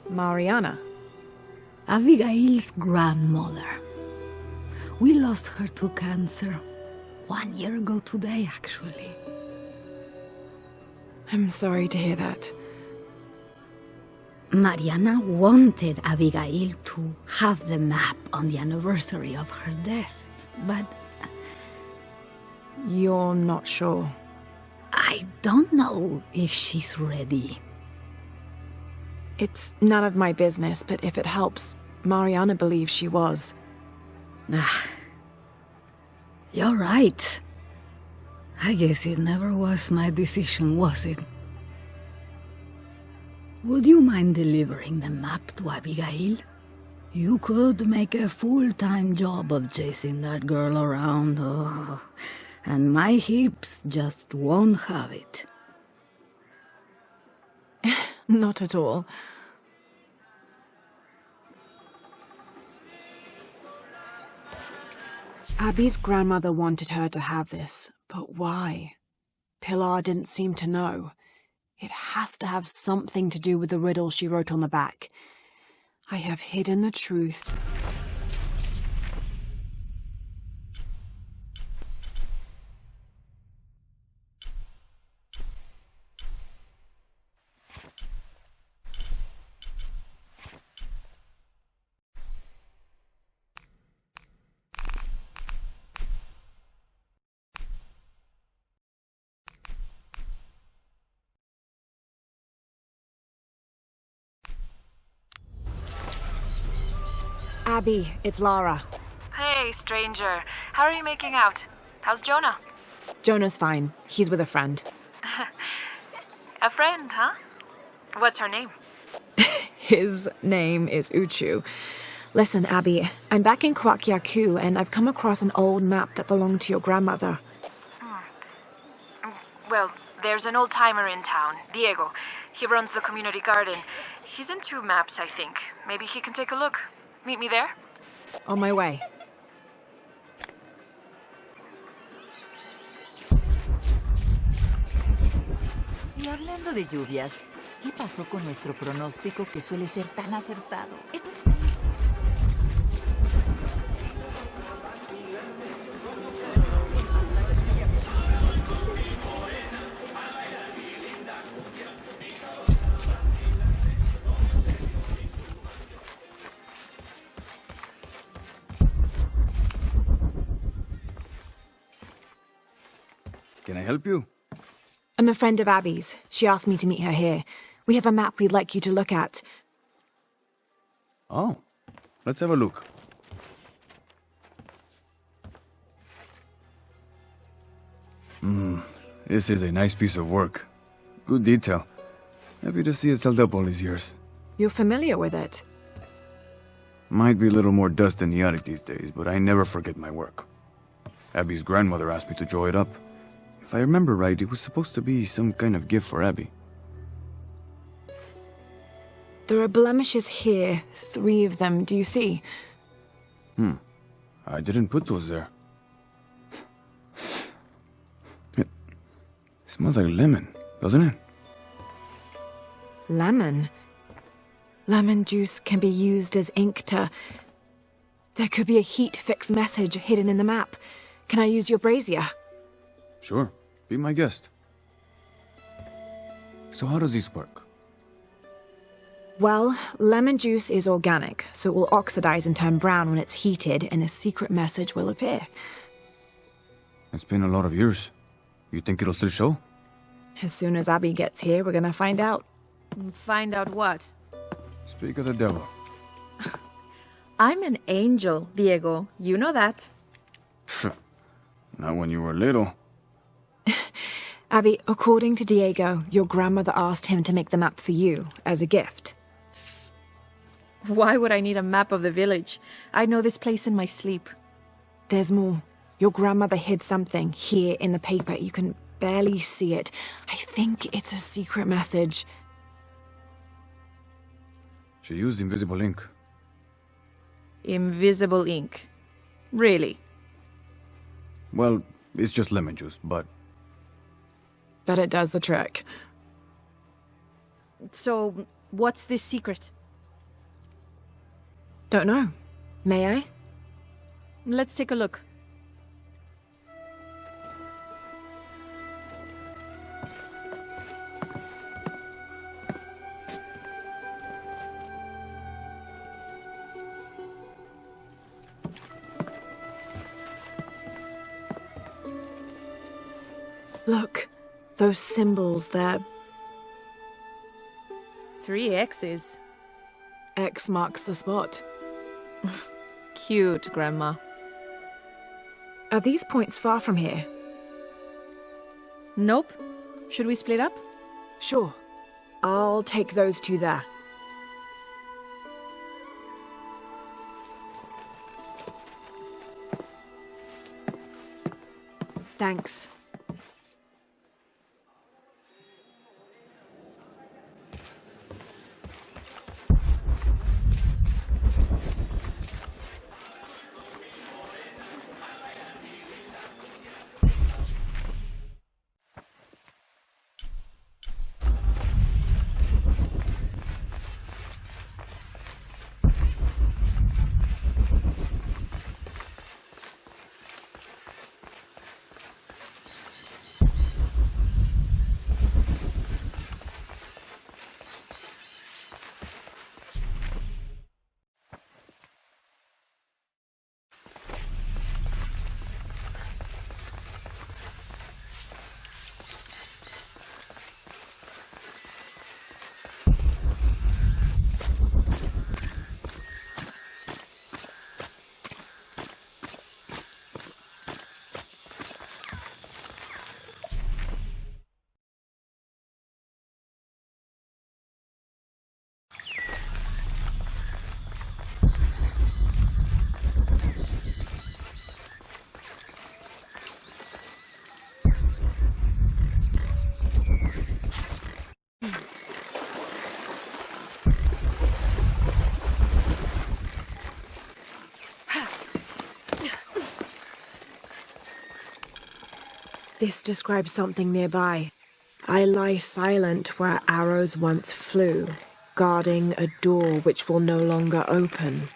Mariana? Abigail's grandmother. We lost her to cancer 1 year ago today, actually. I'm sorry to hear that. Mariana wanted Abigail to have the map on the anniversary of her death, but You're not sure? I don't know if she's ready. It's none of my business, but if it helps, Mariana believes she was. You're right. I guess it never was my decision, was it? Would you mind delivering the map to Abigail? You could make a full-time job of chasing that girl around, and my hips just won't have it. Not at all. Abby's grandmother wanted her to have this, but why? Pilar didn't seem to know. It has to have something to do with the riddle she wrote on the back. I have hidden the truth. Abby, it's Lara. Hey, stranger. How are you making out? How's Jonah? Jonah's fine. He's with a friend. A friend, huh? What's her name? His name is Uchu. Listen, Abby, I'm back in Kuakyaku and I've come across an old map that belonged to your grandmother. Well, there's an old-timer in town, Diego. He runs the community garden. He's in 2 maps, I think. Maybe he can take a look. Meet me there? On my way. Y hablando de lluvias, ¿qué pasó con nuestro pronóstico que suele ser tan acertado? Eso es... Can I help you? I'm a friend of Abby's. She asked me to meet her here. We have a map we'd like you to look at. Oh, let's have a look. This is a nice piece of work. Good detail. Happy to see it's held up all these years. You're familiar with it? Might be a little more dust in the attic these days, but I never forget my work. Abby's grandmother asked me to draw it up. If I remember right, it was supposed to be some kind of gift for Abby. There are blemishes here, 3 of them, do you see? I didn't put those there. It smells like lemon, doesn't it? Lemon? Lemon juice can be used as ink to... There could be a heat-fix message hidden in the map. Can I use your brazier? Sure, be my guest. So how does this work? Well, lemon juice is organic, so it will oxidize and turn brown when it's heated, and a secret message will appear. It's been a lot of years. You think it'll still show? As soon as Abby gets here, we're gonna find out. Find out what? Speak of the devil. I'm an angel, Diego. You know that. Not when you were little. Abby, according to Diego, your grandmother asked him to make the map for you, as a gift. Why would I need a map of the village? I know this place in my sleep. There's more. Your grandmother hid something here in the paper. You can barely see it. I think it's a secret message. She used invisible ink. Invisible ink. Really? Well, it's just lemon juice, but... But it does the trick. So, what's this secret? Don't know. May I? Let's take a look. Look, those symbols there. 3 X's. X marks the spot. Cute, Grandma. Are these points far from here? Nope. Should we split up? Sure. I'll take those 2 there. Thanks. This describes something nearby. I lie silent where arrows once flew, guarding a door which will no longer open.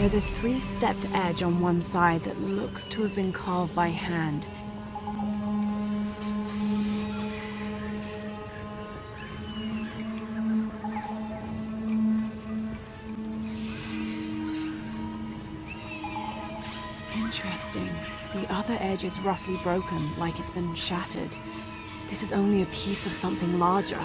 There's a three-stepped edge on one side that looks to have been carved by hand. Interesting. The other edge is roughly broken, like it's been shattered. This is only a piece of something larger.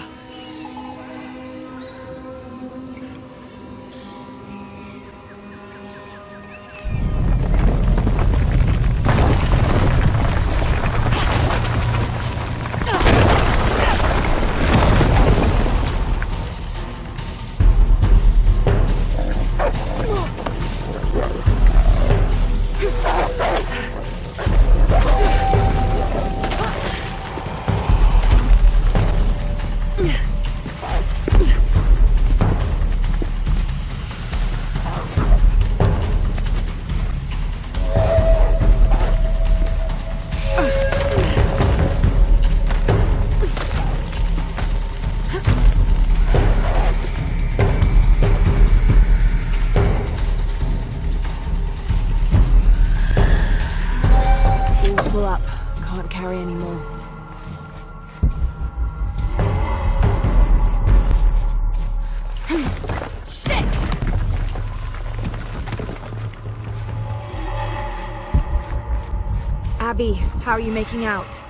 Abby, how are you making out?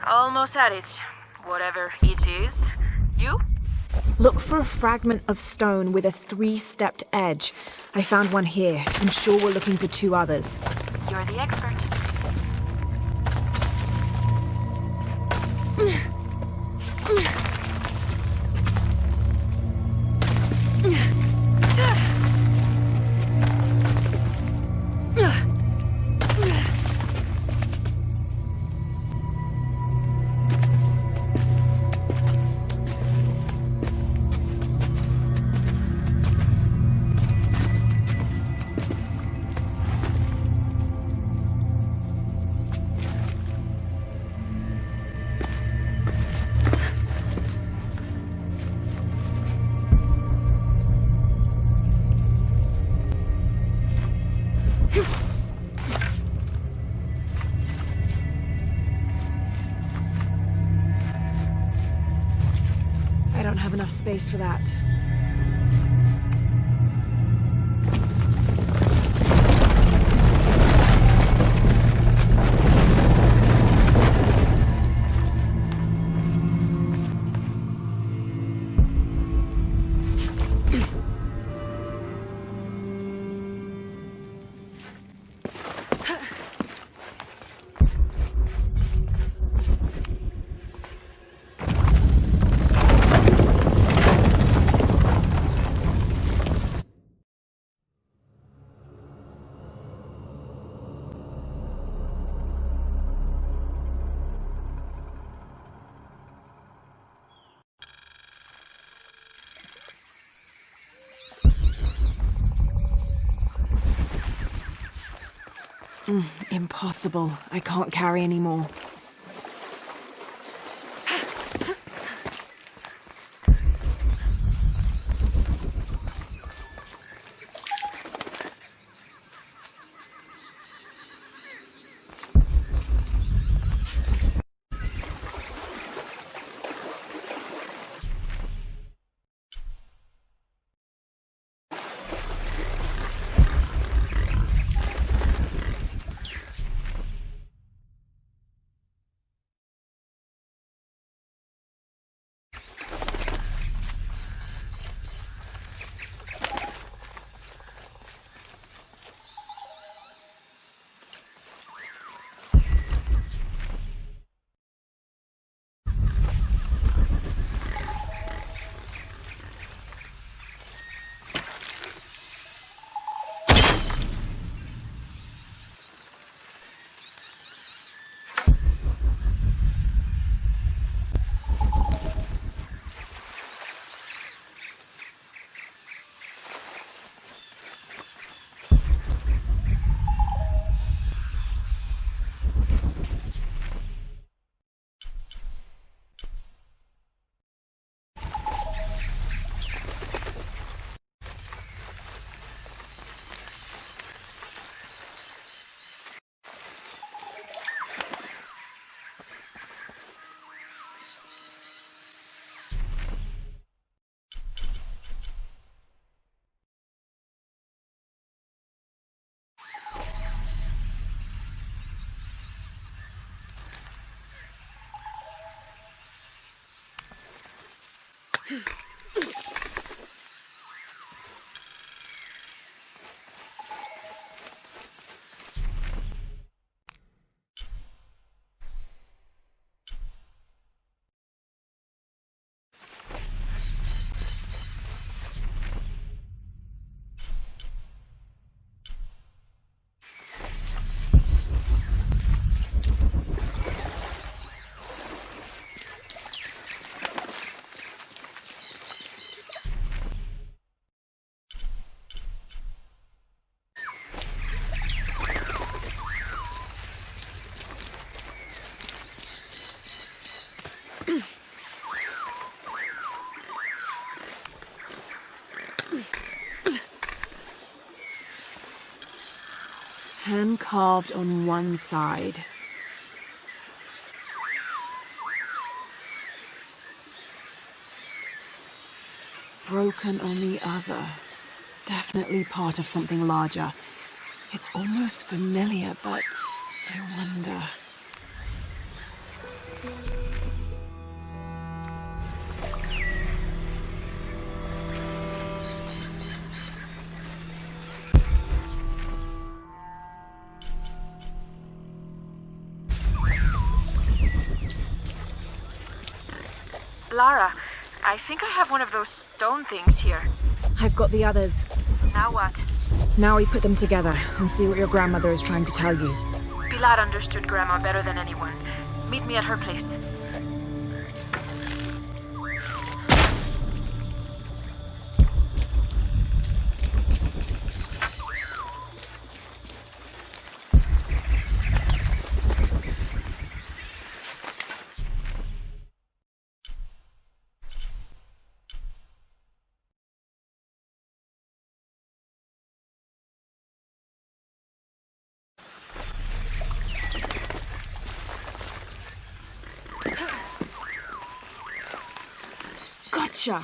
Almost at it. Whatever it is. You? Look for a fragment of stone with a three-stepped edge. I found one here. I'm sure we're looking for two others. You're the expert. I don't have enough space for that. Impossible. I can't carry anymore. Hand carved on one side. Broken on the other. Definitely part of something larger. It's almost familiar, but I wonder... Lara, I think I have one of those stone things here. I've got the others. Now what? Now we put them together and see what your grandmother is trying to tell you. Pilar understood Grandma better than anyone. Meet me at her place. Gotcha!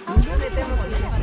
¿Dónde metemos